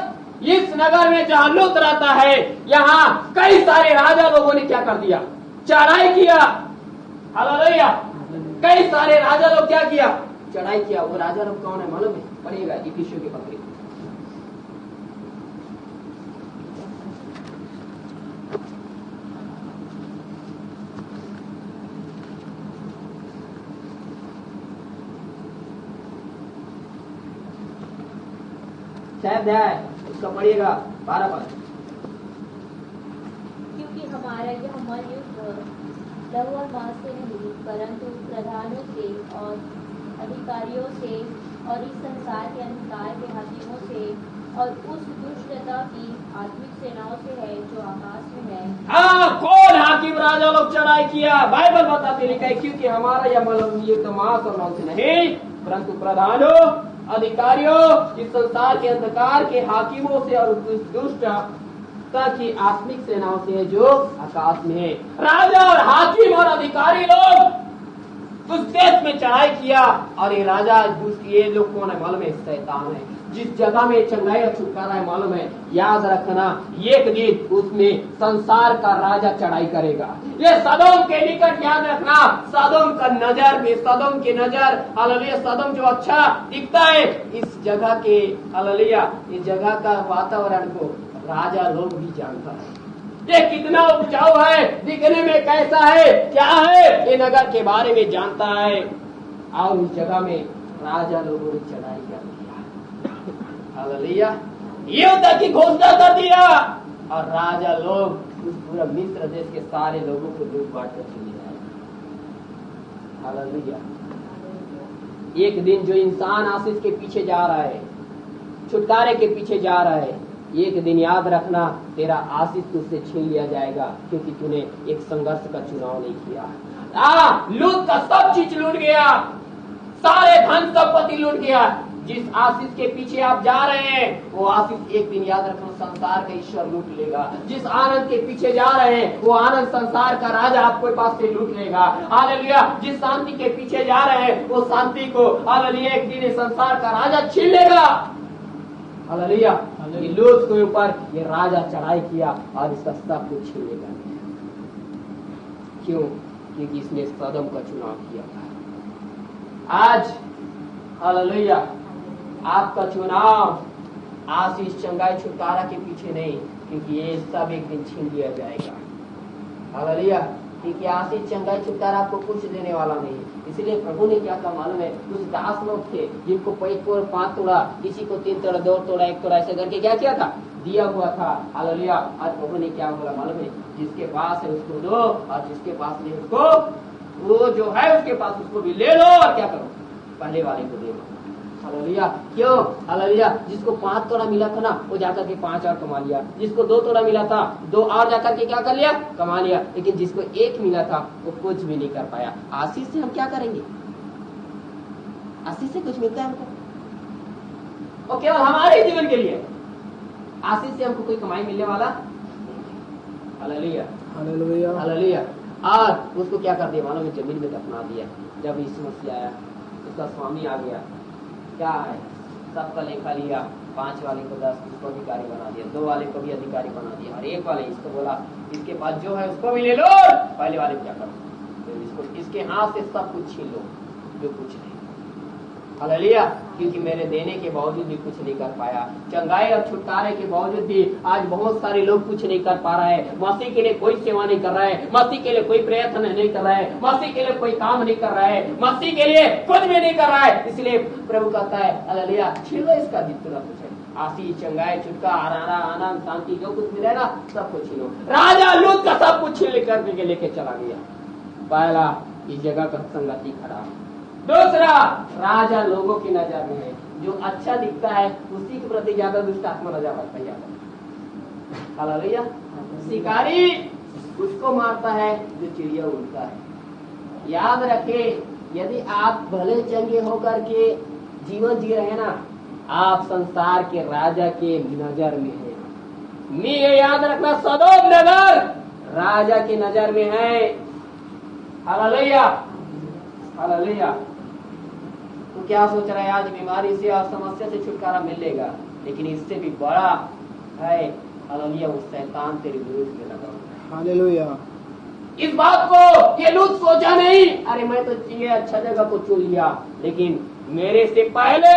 इस नगर में जहाँ लूत रहता है, यहाँ कई सारे राजा लोगों ने क्या कर दिया, चढ़ाई किया। हालेलुया। कई सारे राजा लोग क्या किया, चढ़ाई किया। वो राजा लोग कौन है मालूम है, पढ़िएगा इफिसियों के पत्री। शायद है उसका पढ़िएगा 12 पद। क्योंकि हमारा यह मन युद्ध लहू और मांस से नहीं, परंतु प्रधानों से और अधिकारियों से और इस संसार के अंधकार के हाकिमों से और उस दुष्टता की आत्मिक सेनाओं से है जो आकाश में है। हाँ, कौन हाकिम राजा लोग चढ़ाई किया, बाइबल बताते लिखा है, क्योंकि हमारा यह मन युद्ध मांस और मांस से नहीं, परंतु प्रधानों अधिकारियों, इस संसार के अंधकार के हाकिमों से और उस दुष्टता की आत्मिक सेनाओं से है जो आकाश में है। राजा और हाकिम और अधिकारी लोग उस देश में चढ़ाई किया, और ये राजा ये लोग कौन है मालूम है, शैतान है। जिस जगह में चंगाई और छुटकारा है मालूम है, याद रखना एक दिन उसमें संसार का राजा चढ़ाई करेगा। ये सदोम के निकट याद रखना, सदोम का नजर में, सदोम की नजर हालेलुया, सदोम जो अच्छा दिखता है, इस जगह के हालेलुया, इस जगह का वातावरण को राजा लोग भी जानता है। ये कितना उपजाऊ है, दिखने में कैसा है, क्या है, ये नगर के बारे में जानता है। और इस जगह में राजा लोगों ने चढ़ाई कर दिया। हालेलुया, युद्ध की घोषणा कर दिया, और राजा लोग उस पूरा मिस्र देश के सारे लोगों को लूट बांट कर चले जाए। हालेलुया। एक दिन जो इंसान आशीष के पीछे जा रहा है, छुटकारे के पीछे जा रहा है, एक दिन याद रखना तेरा आशीष तुझसे छीन लिया जाएगा, क्योंकि तूने एक संघर्ष का चुनाव नहीं किया। लूट का सब चीज लूट गया, सारे धन संपत्ति लूट गया। जिस आशीष के पीछे आप जा रहे हैं, वो आशीष एक दिन याद रखना संसार का ईश्वर लूट लेगा। जिस आनंद के पीछे जा रहे हैं, वो आनंद संसार का राजा आपके पास से लूट लेगा। हालेलुया। जिस शांति के पीछे जा रहे हैं, वो शांति को हालेलुया एक दिन संसार का राजा छीन लेगा। हालेलुया। लूत के ऊपर ये राजा चढ़ाई किया और इसका सब कुछ छीन लेगा। क्यों? क्योंकि इसने सदम का चुनाव किया था। आज हालेलुया आपका चुनाव आशीष चंगाई छुटकारा के पीछे नहीं, क्योंकि ये सब एक दिन छीन लिया जाएगा। हालेलुया। क्योंकि आशीष चंगाई छुटकारा आपको कुछ देने वाला नहीं है। इसलिए प्रभु ने क्या कहा मालूम है, कुछ दास लोग थे जिनको 5 तोड़ा, किसी को 3 तोड़ा, 2 तोड़ा, 1 तोड़ा ऐसे करके क्या किया था, दिया हुआ था। हालेलुया। आज प्रभु ने क्या बोला मालूम है, जिसके पास है उसको दो, और जिसके पास नहीं उसको, वो जो है उसके पास उसको भी ले लो, और क्या करो, पहले वाले को दे दो। हालेलुया। क्यों? हालेलुया। जिसको 5 तोड़ा मिला था ना, वो जाकर के 5 और कमा लिया। जिसको 2 तोड़ा मिला था, 2 और जाकर के क्या कर लिया, कमा लिया। लेकिन जिसको 1 मिला था, वो कुछ भी नहीं कर पाया। आशीष से हम क्या करेंगे? आशीष से कुछ मिलता है हमको, और केवल हमारे जीवन के लिए। आशीष से हमको कोई कमाई मिलने वाला। Hallelujah hallelujah hallelujah. और उसको क्या कर दिया मानो, जमीन में दफना दिया। जब यीशु मसीह आया, उसका स्वामी आ गया, क्या है, सबका लेखा लिया, 5 वाले को 10, उसको अधिकारी बना दिया, 2 वाले को भी अधिकारी बना दिया, और 1 वाले इसको बोला इसके पास जो है उसको भी ले लो, पहले वाले क्या करो, तो इसको इसके हाथ से सब कुछ छीन लो, जो कुछ नहीं। हालेलुया। क्योंकि मेरे देने के बावजूद भी कुछ नहीं कर पाया, चंगाई और छुटकारे के बावजूद भी आज बहुत सारे लोग कुछ नहीं कर पा रहे हैं। मसीह के लिए कोई सेवा नहीं कर रहा है, मसीह के लिए कोई प्रयत्न नहीं कर रहा है, मसीह के लिए कोई काम नहीं कर रहा है, मसीह के लिए कुछ भी नहीं कर रहा है। इसलिए प्रभु कहता है हालेलुया, छीन लो इसका जितना कुछ है, आशीष, चंगाई, छुटकारा, आनंद, शांति, जो कुछ मिलेगा सब कुछ छीनो। राजा लूत का सब कुछ छीन करके लेके चला गया। पहला, इस जगह का संगति खराब। दूसरा, राजा लोगों की नजर में है, जो अच्छा दिखता है उसी के प्रति ज्यादा दुष्ट आत्मा नजर आता है। हालेलुया। शिकारी उसको मारता है जो चिड़िया उड़ता है। याद रखे, यदि आप भले चंगे होकर के जीवन जी रहे ना, आप संसार के राजा के नजर में है। ये याद रखना, सदोम नगर राजा की नजर में है। Hallelujah, hallelujah. तो क्या सोच रहा है, आज बीमारी से और समस्या से छुटकारा मिलेगा, लेकिन इससे भी बड़ा है हालेलुया, उस शैतान तेरे विरुद्ध में लगा हुआ है। हालेलुया। इस बात को ये लूत सोचा नहीं, अरे मैं तो ये अच्छा जगह को चुन लिया, लेकिन मेरे से पहले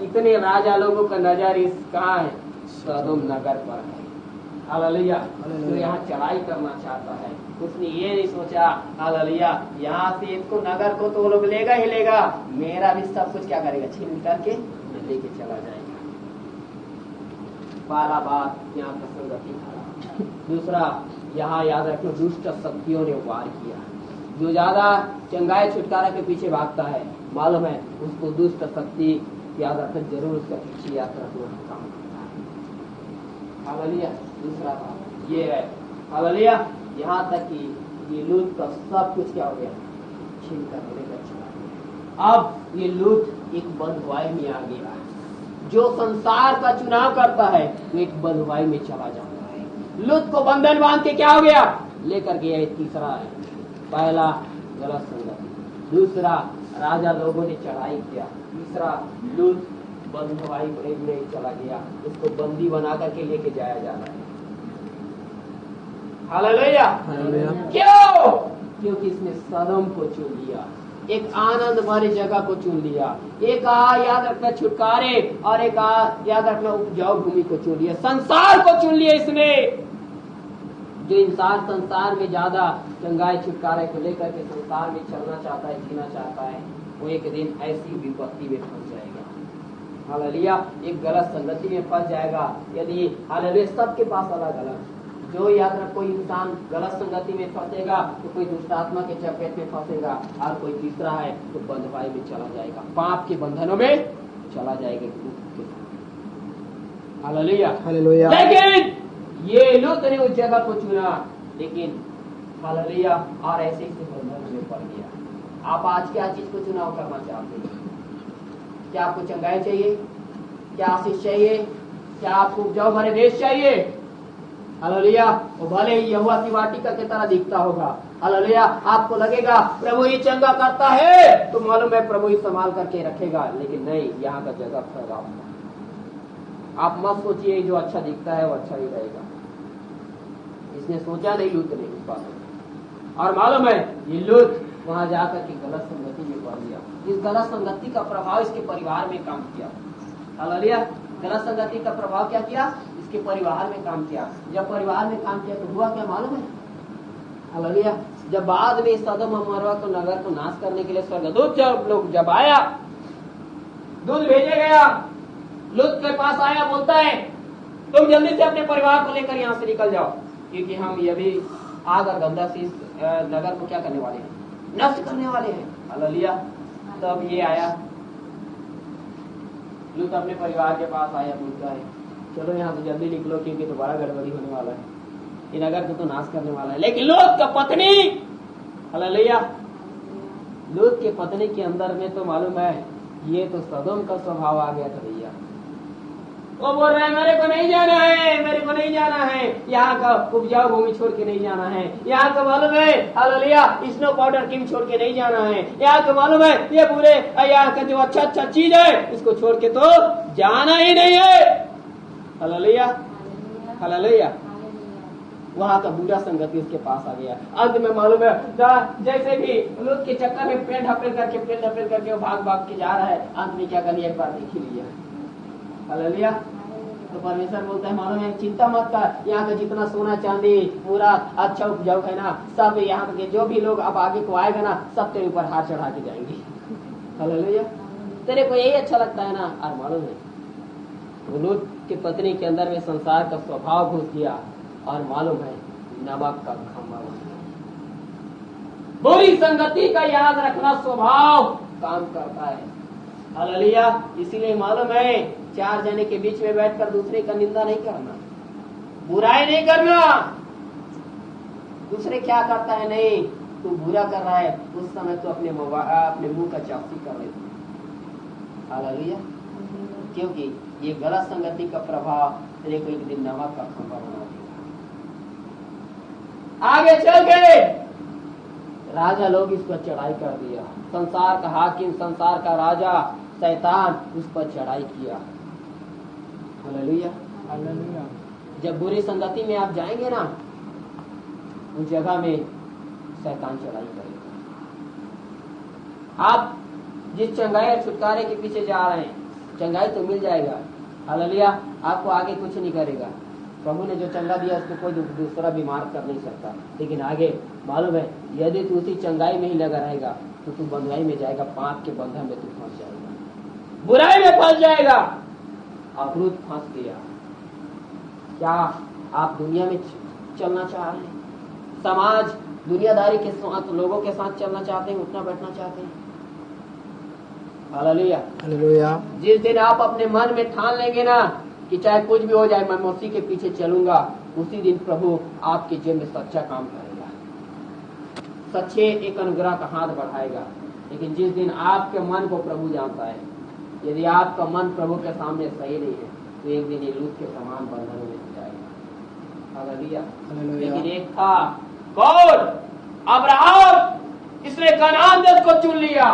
इतने राजा लोगों का नजर इस कहाँ है, सदोम नगर पर है। हालेलुया। तो यहाँ चढ़ाई करना चाहता है, उसने ये नहीं सोचा हालेलुया यहाँ से इसको नगर को तो वो लोग लेगा ही लेगा, मेरा भी सब कुछ क्या करेगा, छीन करके लेके चला जाएगा। पहला बात, यहाँ का संगति खराब। दूसरा, यहाँ याद रखना, दुष्ट शक्तियों ने वार किया। जो ज्यादा चंगाई छुटकारा के पीछे भागता है, मालूम है उसको दुष्ट शक्ति याद रखना, जरूर उसका पीछे याद रखना काम करता है। हालेलुया। दूसरा बात ये है, हालेलुया, यहाँ तक कि ये लूत का सब कुछ क्या हो गया, छीन कर लेकर चला गया। अब ये लूत एक बंधुआई में आ गया। जो संसार का चुनाव करता है वो एक बंधुआई में चला जाता है। लूत को बंधन बांध के क्या हो गया, लेकर गया। तीसरा है, पहला गलत संगति, दूसरा राजा लोगों ने चढ़ाई किया, तीसरा लूत बंधुआई में चला गया, उसको बंदी बना करके लेके जाया जा रहा है। हालेलुया। क्यों? क्योंकि इसने सदम को चुन लिया, एक आनंद भरी जगह को चुन लिया, एक याद रखना छुटकारे और एक याद रखना उपजाऊ भूमि को चुन लिया, संसार को चुन लिया इसने। जो इंसान संसार में ज्यादा चंगाई छुटकारे को लेकर के संसार में चलना चाहता है, जीना चाहता है, वो एक दिन ऐसी विपत्ति में फंस जाएगा। हालेलुया। एक गलत संगति में फंस जाएगा। यदि हालेलुया, सबके पास अलग अलग, जो याद रख, कोई इंसान गलत संगति में फंसेगा तो कोई दुष्ट आत्मा के चपेट में फंसेगा, और कोई तीसरा है तो बंधुआई में चला जाएगा, पाप के बंधनों में चला जाएगा। Hallelujah, hallelujah. लेकिन ये लूत ने उस जगह को चुना, लेकिन हालेलुया, और ऐसे ही बंधन में पड़ गया। आप आज क्या चीज को चुनाव करना चाहते हैं? क्या आपको चंगाई चाहिए? क्या आशीष चाहिए? क्या आपको उपजाऊ भरे देश चाहिए? हालेलुया। वो भले ही यहोवा की वाटिका की तरह दिखता होगा, हालेलुया, आपको लगेगा प्रभु ही चंगा करता है तो मालूम है प्रभु ही संभाल करके रखेगा, लेकिन नहीं, यहाँ का जगह खराब है। आप मत सोचिए जो अच्छा दिखता है वो अच्छा ही रहेगा। इसने सोचा नहीं लूत ने इस बात को, और मालूम है ये लूत वहां जाकर के गलत संगति में पड़ गया। इस गलत संगति का प्रभाव इसके परिवार में काम किया। हालेलुया। गलत संगति का प्रभाव क्या किया? इसके परिवार में काम किया। जब परिवार में काम किया तो हुआ क्या मालूम है? हालेलुया। जब बाद में सदोम और अमोरा को नगर को नाश करने के लिए स्वर्गदूत जब आया, दूध भेजे गया, लूत के पास आया, बोलता है तुम जल्दी से अपने परिवार को लेकर यहाँ से निकल जाओ, क्योंकि हम ये भी आग और गंधा से इस नगर को क्या करने वाले हैं, नष्ट करने वाले हैं। हालेलुया। तब ये आया, लूत अपने परिवार के पास आया, बोलता है चलो यहाँ से जल्दी निकलो, क्योंकि दोबारा गड़बड़ी होने वाला है, ये नगर को तो नाश करने वाला है। लेकिन लूत का पत्नी, हालेलुया, लूत के पत्नी के अंदर में तो मालूम है ये तो सदोम का स्वभाव आ गया था भैया। वो बोल रहा है मेरे को नहीं जाना है, मेरे को नहीं जाना है, यहाँ का उपजाऊ भूमि छोड़ के नहीं जाना है, यहाँ का मालूम है हालेलुया स्नो पाउडर किंग छोड़ के नहीं जाना है, यहाँ का मालूम है ये पूरे यहाँ का जो अच्छा अच्छा चीज है इसको छोड़ के तो जाना ही नहीं है। Hallelujah, hallelujah. वहां का बुरा संगति उसके पास आ गया। अंत में मालूम है जैसे भी लूत के चक्कर में पेट ढपेल करके वो भाग भाग के जा रहा है, अंत में क्या कर लिया, एक बार देख ही लिया। हालेलुया। तो परमेश्वर बोलता है मालूम है, चिंता मत कर, यहाँ का जितना सोना चांदी पूरा अच्छा उपजाऊ है ना, सब यहाँ के जो भी लोग अब आगे को आएगा ना, सब तेरे ऊपर हाथ चढ़ा के जाएंगे। हालेलुया। तेरे को यही अच्छा लगता है ना। और मालूम है वो लूत की पत्नी के अंदर में संसार का स्वभाव घुस गया, और मालूम है नमक का खंभा बन गया। बुरी संगति का याद रखना स्वभाव काम करता है। हालेलुया। इसीलिए मालूम है, चार जने के बीच में बैठकर दूसरे का निंदा नहीं करना, बुराई नहीं करना। दूसरे क्या करता है, नहीं तू बुरा कर रहा है, उस समय तो अपने मुंह का चापसी कर रहे थे। हालेलुया। क्योंकि ये गलत संगति का प्रभाव तेरे को एक दिन नमक का खंभा बना देगा। आगे चल के राजा लोग इस पर चढ़ाई कर दिया, संसार का हाकिम, संसार का राजा शैतान उस पर चढ़ाई किया। हालेलुया। हालेलुया। जब बुरी संगति में आप जाएंगे ना, उस जगह में शैतान चढ़ाई करेगा। आप जिस चंगाई और छुटकारे के पीछे जा रहे हैं, चंगाई तो मिल जाएगा। हालेलुया। आपको आगे कुछ नहीं करेगा। प्रभु ने जो चंगा दिया उसको कोई दूसरा बीमार कर नहीं सकता। लेकिन आगे मालूम है, यदि तू उसी चंगाई में ही लगा रहेगा तो तू बंधुआई में जाएगा, पाप के बंधन में तू फंस जाएगा, बुराई में फंस जाएगा। और लूत फंस गया। क्या आप दुनिया में चलना चाह रहे हैं? समाज दुनियादारी के साथ, लोगों के साथ चलना चाहते हैं, उठना बैठना चाहते हैं? हालेलुया। हालेलुया। जिस दिन आप अपने मन में ठान लेंगे ना कि चाहे कुछ भी हो जाए मैं मसीह के पीछे चलूंगा, उसी दिन प्रभु आपके जीवन में सच्चा काम करेगा, सच्चे एक अनुग्रह का हाथ बढ़ाएगा। लेकिन जिस दिन आपके मन को प्रभु जानता है, यदि आपका मन प्रभु के सामने सही नहीं है, तो एक दिन ये लूत के समान बंधनों में जाएगा। हालेलुया। लेकिन एक था कौन? अब्राहम। इसने कनान देश को चुन लिया।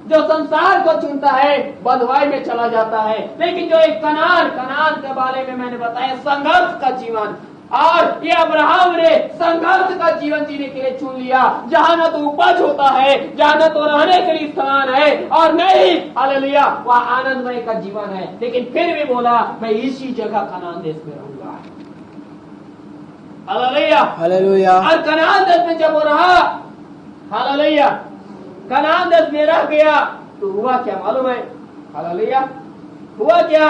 जो संसार को चुनता है बंधुआई में चला जाता है, लेकिन जो एक कनान के बारे में मैंने बताया, संघर्ष का जीवन, और ये अब्राहम ने संघर्ष का जीवन जीने के लिए चुन लिया, जहाँ न तो उपज होता है, जहाँ न तो रहने के लिए स्थान है, और नहीं हालेलुया वह आनंदमय का जीवन है। लेकिन फिर भी बोला मैं इसी जगह कनान देश में रहूंगा। हालेलुया। हालेलुया। और कनान देश में जब वो रहा, हालेलुया, कनान देश में रह गया, तो हुआ क्या मालूम है? हालेलुया। हुआ क्या?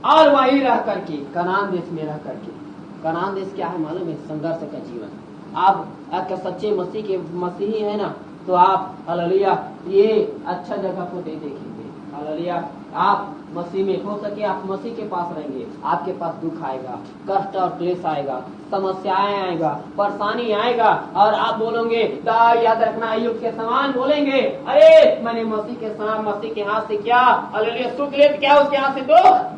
और वहीं रह करके, कनान देश में रह करके, कनान देश क्या है मालूम है? संघर्ष का जीवन। आप अगर सच्चे मसीही है ना, तो आप हालेलुया ये अच्छा जगह को देखेंगे। हालेलुया। आप मसीह में हो सके आप मसीह के पास रहेंगे, आपके पास दुख आएगा, कष्ट और क्लेश आएगा, समस्याएं आएगा, परेशानी आएगा, और आप बोलोगे, याद रखना अय्यूब के समान बोलेंगे, अरे मैंने मसीह के साथ, मसीह के हाथ से क्या हालेलुया सुख ले, क्या उसके हाथ से दुख।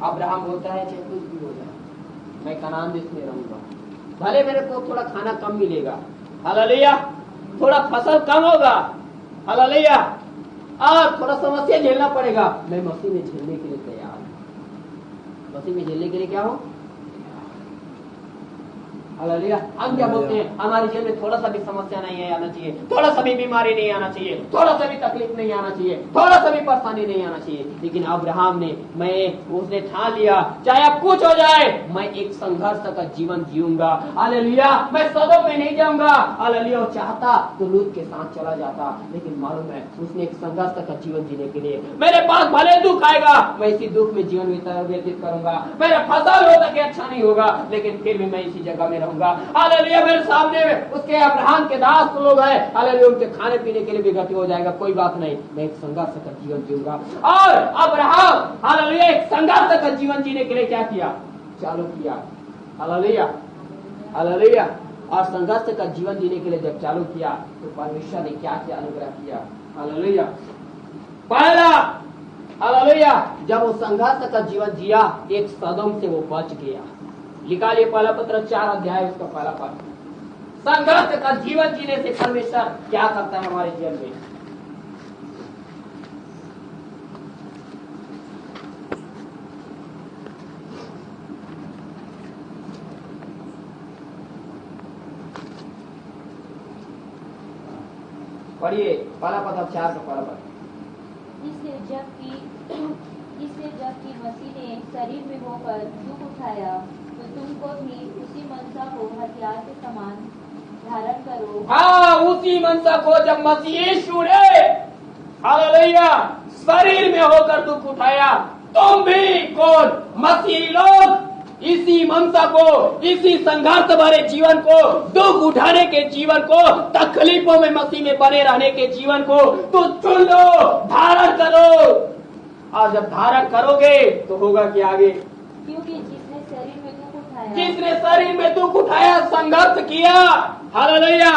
अब्राहम बोलता है चाहे कुछ भी हो जाए मैं कनान देश में रहूंगा, भले मेरे को थोड़ा खाना कम मिलेगा, हालेलुया, थोड़ा फसल कम होगा, हालेलुया, और थोड़ा समस्या झेलना पड़ेगा, मैं मसीह में झेलने के लिए तैयार हूं। मसीह में झेलने के लिए क्या हो? हालेलुया। हम क्या बोलते हैं? हमारे जीवन में थोड़ा सा भी समस्या नहीं आना चाहिए, थोड़ा सा भी बीमारी नहीं आना चाहिए, थोड़ा सा भी तकलीफ नहीं आना चाहिए, थोड़ा सा भी परेशानी नहीं आना चाहिए। लेकिन अब्राहम ने, उसने ठान लिया चाहे अब कुछ हो जाए मैं एक संघर्ष का जीवन जीऊंगा। हालेलुया। मैं सदोम में नहीं जाऊंगा। हालेलुया। वो चाहता तो लूत के साथ चला जाता, लेकिन मालूम है उसने एक संघर्ष का जीवन जीने के लिए, मेरे पास भले दुख आएगा मैं इसी दुख में जीवन व्यतीत करूंगा, मेरा फसल हो सके अच्छा नहीं होगा, लेकिन फिर भी मैं इसी जगह में हालेलुया। मेरे सामने उसके अब्राहम के दास लोग हैं, हालेलुया, उनके खाने पीने के लिए भी घटी हो जाएगा, कोई बात नहीं, मैं एक संघर्ष का जीवन जीऊंगा। और अब्राहम हालेलुया एक संघर्ष का जीवन जीने के लिए क्या किया? चालू किया। हालेलुया। हालेलुया। और संघर्ष का जीवन जीने के लिए जब चालू किया तो परमेश्वर ने क्या क्या अनुग्रह किया? हालेलुया। पहला हालेलुया, जब वो संघर्ष का जीवन जिया, एक सदोम से वो बच गया। निकालिए पहला पत्र 4 अध्याय उसका पहला पाठ। संघर्ष का जीवन जीने से परमेश्वर क्या करता है हमारे जीवन में? पढ़िए पहला पद 4 का पहला पद। इसलिए जबकि मसीह ने शरीर में होकर दुख उठाया तो तुमको भी उसी मनसा को हथियार के समान धारण करो। हाँ, उसी मनसा को जब मसीह यीशु ने हालेलुया शरीर में होकर दुख उठाया, तुम भी कौन मसीही लोग इसी मनसा को, इसी संघर्ष भरे जीवन को, दुख उठाने के जीवन को, तकलीफों में मसीह में बने रहने के जीवन को तो चुन लो, धारण करो। और जब धारण करोगे तो होगा क्या आगे? क्योंकि जिसने शरीर में दुख उठाया, संघर्ष किया, हालेलुया,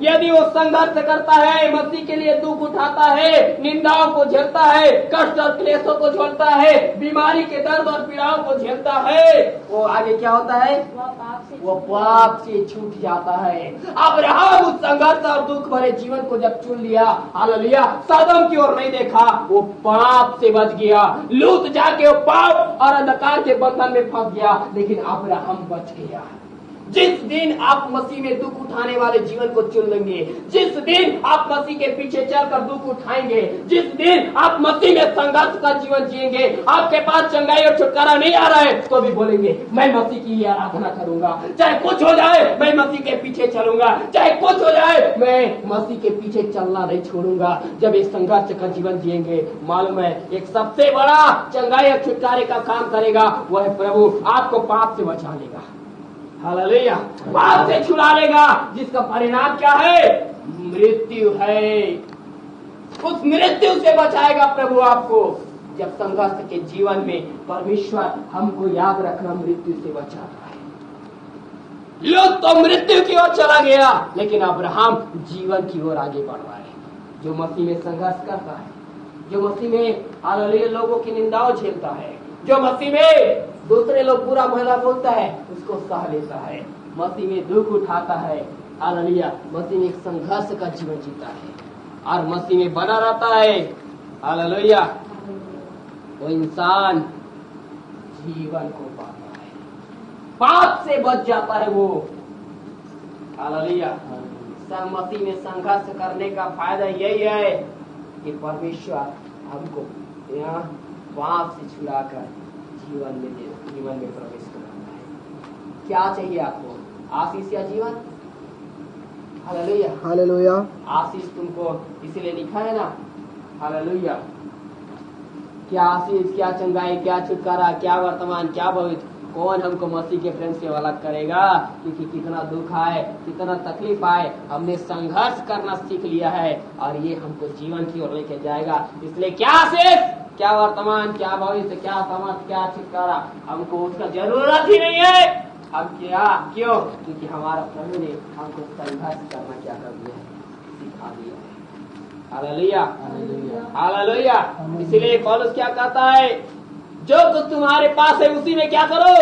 यदि वो संघर्ष करता है, मसीह के लिए दुख उठाता है, निंदाओं को झेलता है, कष्ट और क्लेशों को झेलता है, बीमारी के दर्द और पीड़ाओं को झेलता है, वो आगे क्या होता है? वो पाप से छूट जाता है। अब्राहम उस संघर्ष और दुख भरे जीवन को जब चुन लिया, हालेलुया, सदम की ओर नहीं देखा, वो पाप से बच गया। लूत जाके वो पाप और अंधकार के बंधन में फंस गया, लेकिन अब्राहम बच गया। जिस दिन आप मसीह में दुख उठाने वाले जीवन को चुन लेंगे, जिस दिन आप मसीह के पीछे चलकर दुख उठाएंगे, जिस दिन आप मसीह में संघर्ष का जीवन जिएंगे, आपके पास चंगाई और छुटकारा नहीं आ रहा है तो भी बोलेंगे मैं मसीह की आराधना करूंगा, चाहे कुछ हो जाए मैं मसीह के पीछे चलूंगा, चाहे कुछ हो जाए मैं मसीह के पीछे चलना नहीं छोड़ूंगा। जब इस संघर्ष का जीवन जिएंगे, मालूम है एक सबसे बड़ा चंगाई और छुटकारे का काम करेगा, वह है प्रभु आपको पाप से बचा लेगा, हालेलुया, पाप से छुड़ा लेगा, जिसका परिणाम क्या है? मृत्यु है। उस मृत्यु से बचाएगा प्रभु आपको। जब संघर्ष के जीवन में परमेश्वर हमको याद रखना मृत्यु से बचाता है। लोग तो मृत्यु की ओर चला गया, लेकिन अब्राहम जीवन की ओर आगे बढ़ रहा है। जो मसीह में संघर्ष करता है, जो मसीह में हालेलुया लोगों की निंदाओं झेलता है, जो मसीह में दूसरे लोग बुरा भला बोलता है उसको सह लेता है, मसीह में दुख उठाता है, हालेलुया, मसीह में एक संघर्ष का जीवन जीता है और मसीह में बना रहता है, हालेलुया, वो इंसान जीवन को पाता है, पाप से बच जाता है वो, हालेलुया। मसीह में संघर्ष करने का फायदा यही है कि परमेश्वर हमको यहाँ पाप से छुड़ाकर जीवन में प्रवेश कराता है। क्या चाहिए आपको? आशीष या जीवन? Hallelujah, hallelujah. आशीष तुमको इसलिए लिखा है ना, हालेलुया। क्या आशीष, क्या चंगाई, क्या छुटकारा, क्या वर्तमान, क्या भविष्य, कौन हमको मसीह के प्रेम से अलग करेगा? क्योंकि कितना दुख आए, कितना तकलीफ आए, हमने संघर्ष करना सीख लिया है और ये हमको जीवन की ओर लेके जाएगा। इसलिए क्या आशीष, क्या वर्तमान, क्या भविष्य, क्या समझ, क्या छुटकारा, हमको उसका जरूरत ही नहीं है। अब क्या? क्यों? क्योंकि हमारा प्रभु ने हमको संघर्ष करना क्या कर दिया है? सिखा दिया है। Hallelujah, hallelujah. इसलिए पौलुस क्या कहता है? जो कुछ तुम्हारे पास है उसी में क्या करो?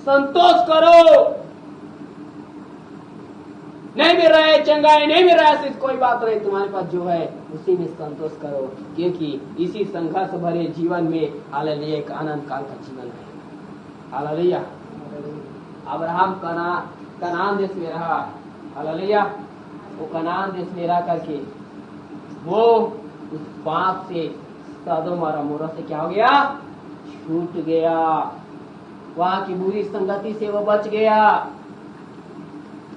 संतोष करो। नहीं मिल रहा है चंगाई, नहीं मिल रहा है कोई बात नहीं, तुम्हारे पास जो है उसी में संतोष करो, क्योंकि इसी संघर्ष भरे जीवन में हालेलुया एक आनंद काल का जीवन है। हालेलुया। अब्राहम कनान देश में रहा, हालेलुया, वो कनान देश में रह करके वो उस पाप से, सदोम और अमोरा से क्या हो गया? छूट गया। वहां की बुरी संगति से वो बच गया।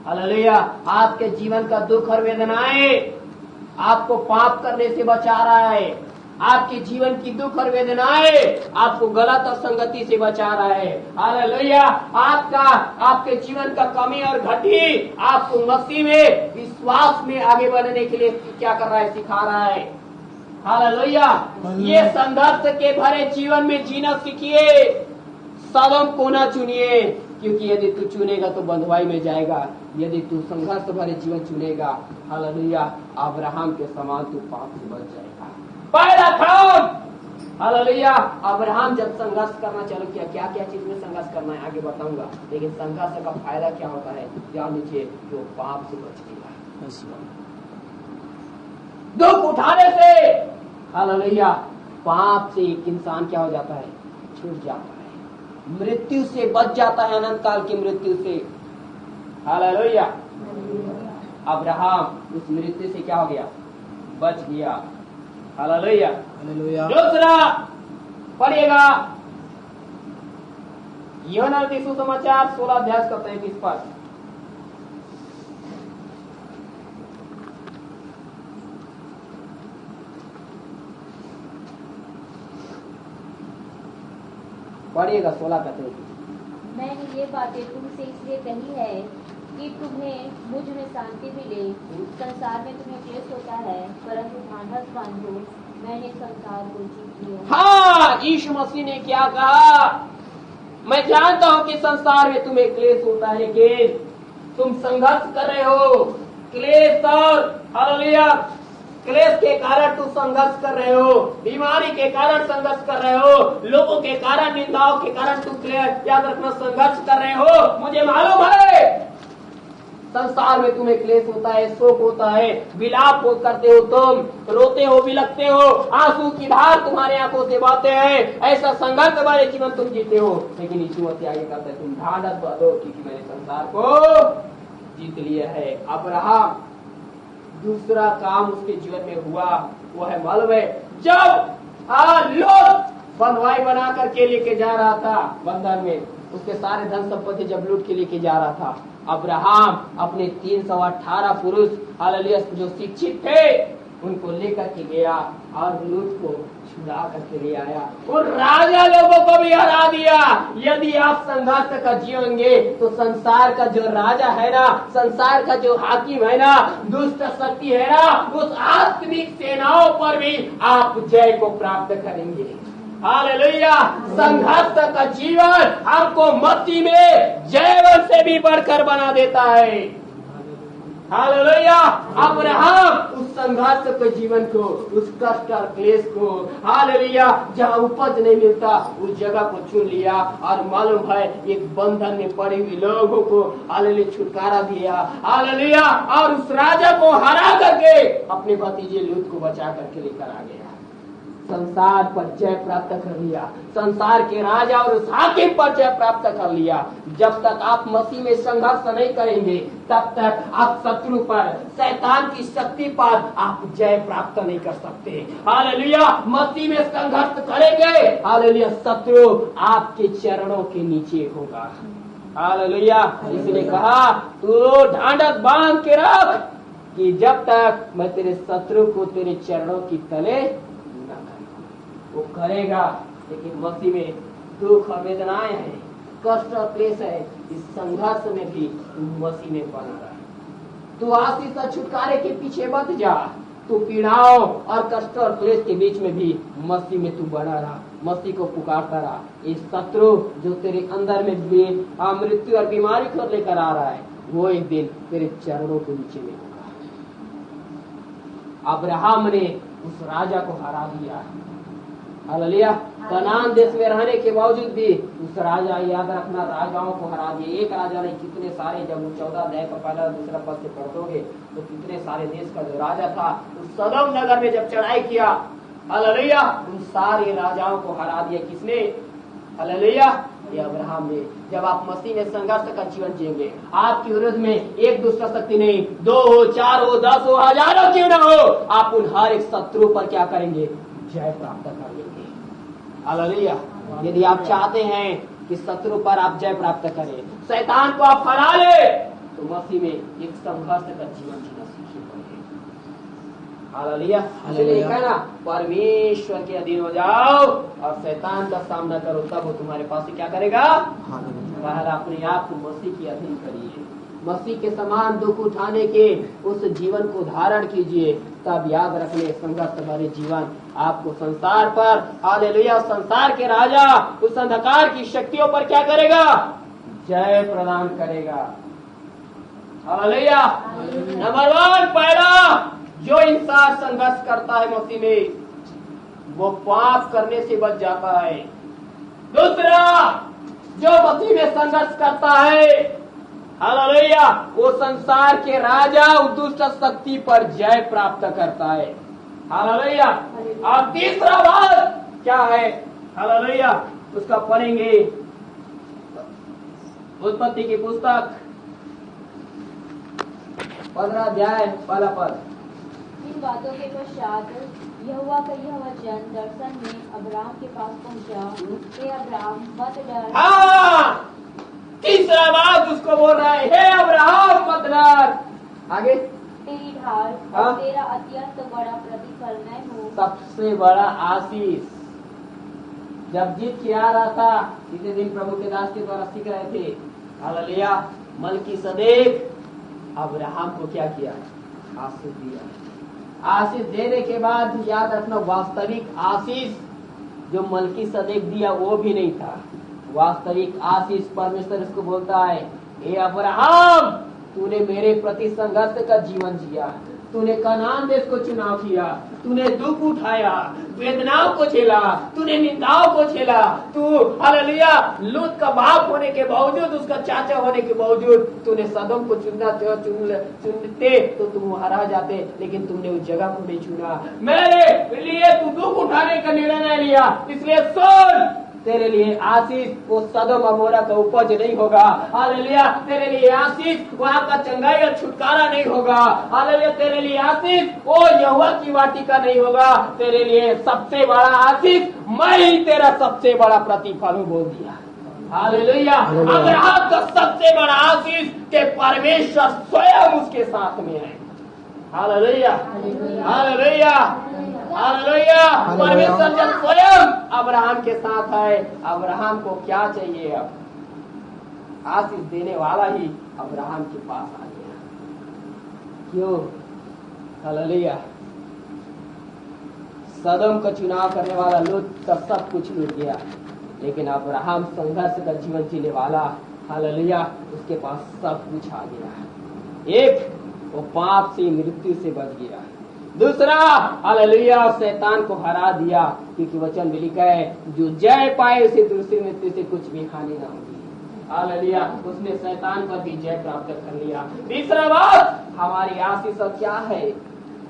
हालेलुया। आपके जीवन का दुख और वेदनाएं आपको पाप करने से बचा रहा है। आपके जीवन की दुख और वेदनाएं आपको गलत और संगति से बचा रहा है। हालेलुया। आपके जीवन का कमी और घटी आपको मसीह में विश्वास में आगे बढ़ने के लिए क्या कर रहा है? सिखा रहा है। हालेलुया। ये संघर्ष के भरे जीवन में जीना सीखिए, सदम को न चुनिए, क्योंकि यदि तू चुनेगा तो बंधुआई में जाएगा। यदि तू संघर्ष भरे जीवन चुनेगा, हालेलुया, अब्राहम के समान तू पाप से बच जाएगा। पहला काम, हालेलुया, अब्राहम जब संघर्ष करना चालू किया, क्या क्या चीज में संघर्ष करना है आगे बताऊंगा, लेकिन संघर्ष का फायदा क्या होता है जान लीजिए, जो पाप से बच गया। दुख उठाने से, हालेलुया, पाप से एक इंसान क्या हो जाता है? छूट जाता है, मृत्यु से बच जाता है, अनंत काल की मृत्यु से। हालेलुया। अब्राहम उस मृत्यु से क्या हो गया? बच गया। हालेलुया। हालेलुया। दूसरा पढ़िएगा यूहन्ना रचित सुसमाचार 16 अध्याय का 33 पद। पढ़िएगा 16 का 33। मैंने ये बातें तुमसे इसलिए कही है कि तुम्हें मुझ में शांति मिले। संसार में तुम्हें क्लेश होता है, परंतु ढांढस बांधो, मैंने संसार को जीत लिया। हाँ, यीशु मसीह ने क्या कहा? मैं जानता हूं कि संसार में तुम्हें क्लेश होता है, कि तुम संघर्ष कर रहे हो। क्लेश और हालेलुया, क्लेश के कारण तुम संघर्ष कर रहे हो, बीमारी के कारण संघर्ष कर रहे हो, लोगों के कारण, निंदाओं के कारण तुम याद रखना संघर्ष कर रहे हो। मुझे मालूम है संसार में तुम्हें क्लेश होता है, शोक होता है, विलाप करते हो, तुम रोते हो, बिलखते हो, आंसू की धार तुम्हारे आंखों से बहते हैं। ऐसा संघर्ष वाले जीवन तुम जीते हो। लेकिन यीशु मसीह आगे कहते हैं तुम ढांढस बांधो, क्योंकि मैंने संसार को जीत लिया है। अब्राहम दूसरा काम उसके जीवन में हुआ वो है मालूम है, जब लोट बंधुआई बना करके लेके जा रहा था बंधन में, उसके सारे धन संपत्ति जब लूट के लेके जा रहा था, अब्राहम अपने 318 पुरुष हालेलुया जो शिक्षित थे उनको लेकर के गया और लूट को छुड़ा करके ले आया और राजा लोगों को भी हरा दिया। यदि आप संघर्ष का जिएंगे तो संसार का जो राजा है ना, संसार का जो हाकिम है ना, दुष्ट शक्ति है ना, उस आत्मिक सेनाओं पर भी आप जय को प्राप्त करेंगे। हालेलुया। संघर्ष का जीवन आपको मसीह में जीवन से भी बढ़कर बना देता है। हालेलुया। अब्राहम उस संघर्ष के जीवन को, उस कष्ट और क्लेश को, हालेलुया, जहाँ उपज नहीं मिलता उस जगह को चुन लिया और मालूम है एक बंधन में पड़े हुए लोगों को हालेलुया छुटकारा दिया। हालेलुया। और उस राजा को हरा करके अपने भतीजे लूत को बचा करके लेकर आ गया। संसार पर जय प्राप्त कर लिया, संसार के राजा और उस हाकिम पर जय प्राप्त कर लिया। जब तक आप मसीह में संघर्ष नहीं करेंगे तब तक आप शत्रु पर, शैतान की शक्ति पर आप जय प्राप्त नहीं कर सकते। हालेलुया। मसीह में संघर्ष करेंगे, हालेलुया, शत्रु आपके चरणों के नीचे होगा। हालेलुया। इसलिए कहा तू ढांढस बांध के रख कि जब तक मैं तेरे शत्रु को तेरे चरणों की तले वो करेगा। लेकिन मसीह में दुख और वेदनाएं हैं, कष्ट और क्लेश है, इस संघर्ष में भी तू मसीह में बना रहा। तू आशीष और छुटकारे के पीछे मत जा, तू पीड़ाओं और कष्ट और क्लेश के बीच में भी मसीह में तू बना रहा, मसीह को पुकारता रहा। इस शत्रु जो तेरे अंदर में भी मृत्यु और बीमारी को लेकर आ रहा है, वो एक दिन तेरे चरणों के नीचे में होगा। अब्राहम ने उस राजा को हरा दिया। हालेलुया। कनान देश में रहने के बावजूद भी उस राजा, याद रखना, राजाओं को हरा दिए। एक राजा नहीं, कितने सारे, जब 14 अध्याय का पहला दूसरा पद से पढ़ोगे तो कितने सारे देश का जो राजा था उस सदोम नगर में जब चढ़ाई किया, हालेलुया, उन सारे राजाओं को हरा दिया। किसने? हालेलुया, ये अब्राहम ने। जब आप मसीह में संघर्ष का जीवन जिएंगे, आपके विरुद्ध में एक दुष्ट शक्ति नहीं, 2 हो, 4 हो, 10 हो, हजारों क्यों न हो, आप उन हर एक शत्रु पर क्या करेंगे? जय प्राप्त कर लेंगे। हालेलुया। यदि आप चाहते हैं कि शत्रु पर आप जय प्राप्त करें, शैतान को आप हरा ले, तो मसीह में एक संघर्ष का जीवन जीना सीखिए। हालेलुया। इसलिए कहना परमेश्वर के अधीन हो जाओ और शैतान का सामना करो, तब वो तुम्हारे पास से क्या करेगा? पहले अपने आप को मसीह के अधीन करिए, मसीह के समान दुख उठाने के उस जीवन को धारण कीजिए। तब याद रखने संघर्ष भरे जीवन आपको संसार पर, हालेलुया, संसार के राजा उस अंधकार की शक्तियों पर क्या करेगा? जय प्रदान करेगा। हालेलुया। नंबर 1, पहला, जो इंसान संघर्ष करता है मसीह में वो पाप करने से बच जाता है। दूसरा, जो मसीह में संघर्ष करता है, हालेलुया, वो संसार के राजा और दुष्ट शक्ति पर जय प्राप्त करता है। हालेलुया। और तीसरा बात क्या है? हालेलुया, उसका पढ़ेंगे उत्पत्ति की पुस्तक 15 अध्याय पहला पद। इन बातों के पश्चात यहोवा का यह वचन दर्शन में अब्राहम के पास पहुंचा, हे अब्राहम मत डर। हाँ, तीसरा बात उसको बोल रहा है, हे अब्राहम मत डर। आगे, तेरी ढाल हाँ? और तेरा अत्यंत बड़ा प्रतिफल मैं हूँ। सबसे बड़ा आशीष जब जीत के आ रहा था, इतने दिन प्रभु के दास के द्वारा सीख रहे थे। हालेलुया। मलकीसदेक अब्राहम को क्या किया? आशीष दिया। आशीष देने के बाद याद रखना, वास्तविक आशीष जो मलकीसदेक दिया वो भी नहीं था। वास्तविक आशीष परमेश्वर इसको बोलता है, हे अब्राहम तूने मेरे प्रति संघर्ष का जीवन जिया, तूने कनान देश को चुनाव किया, तूने दुख उठाया, वेदनाओं को झेला, तूने निंदाओं को झेला। तू हालेलुया लूत का बाप होने के बावजूद, उसका चाचा होने के बावजूद तूने सदोम को चुनते तो तुम हरा जाते, लेकिन तुमने उस जगह को नहीं चुना। मेरे लिए तू दुख उठाने का निर्णय नहीं लिया, इसलिए सुन, तेरे लिए आशीष वो सदोम अमोरा का उपज नहीं होगा। हालेलुया। तेरे लिए आशीष वहाँ का चंगाई और छुटकारा नहीं होगा। हालेलुया। तेरे लिए आशीष वो यहोवा की वाटिका नहीं होगा। तेरे लिए सबसे बड़ा आशीष मैं ही तेरा सबसे बड़ा प्रतिफल हूँ, बोल दिया। हालेलुया। अब्राहम का सबसे बड़ा आशीष के परमेश्वर स्वयं उसके साथ में है। Hallelujah, hallelujah, hallelujah. परमेश्वर जब स्वयं अब्राहम के साथ है, अब्राहम को क्या चाहिए? अब आशीष देने वाला ही अब्राहम के पास आ गया। क्यों? हालेलुया। सदोम का चुनाव करने वाला लूत का सब कुछ लूट गया, लेकिन अब्राहम संघर्ष का जीवन जीने वाला, हालेलुया, उसके पास सब कुछ आ गया। एक, वो पाप से मृत्यु से बच गया। दूसरा, हालेलुया, शैतान को हरा दिया, क्योंकि वचन में लिखा है जो जय पाए उसे दूसरी मृत्यु से कुछ भी हानि ना होगी। हालेलुया। उसने शैतान पर भी जय प्राप्त कर लिया। तीसरा बात, हमारी आशीष क्या है?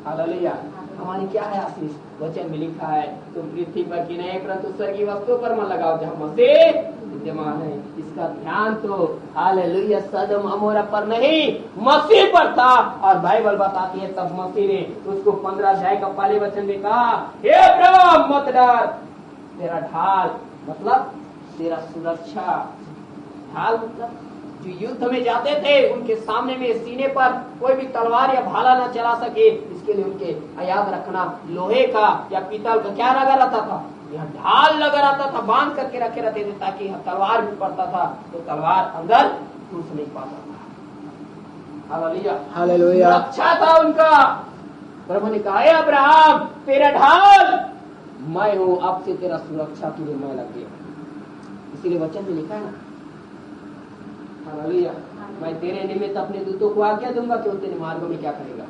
हालेलुया। हमारी क्या है आशीष? वचन में लिखा है तुम पृथ्वी पर की नहीं परंतु स्वर्गीय वस्तुओं पर मन लगाओ जहाँ मसीह विद्यमान है। इसका ध्यान तो हालेलुया सदोम अमोरा पर नहीं, मसीह पर था। और बाइबल बताती है तब मसीह ने उसको 15 अध्याय का पहले वचन में कहा, हे अब्राहम मत डर, तेरा ढाल मतलब तेरा सुरक्षा। ढाल मतलब जो युद्ध में जाते थे उनके सामने में सीने पर कोई भी तलवार या भाला न चला सके, इसके लिए उनके याद रखना लोहे का या पीतल का क्या लगा रहता था? यह ढाल लगा रहता था, बांध करके रखे रहते थे, ताकि तलवार भी पड़ता था तो तलवार अंदर घुस नहीं पाता था। Hallelujah, hallelujah. अच्छा था उनका। प्रभु ने कहा, हे अब्राहम तेरा ढाल मैं हूँ, अब से तेरा सुरक्षा के लिए मैं लग गया। इसीलिए वचन में लिखा है ना, हालेलुया, मैं तेरे निमित्त अपने दूतों को आज्ञा दूंगा कि वो तेरे मार्गों में क्या करेगा?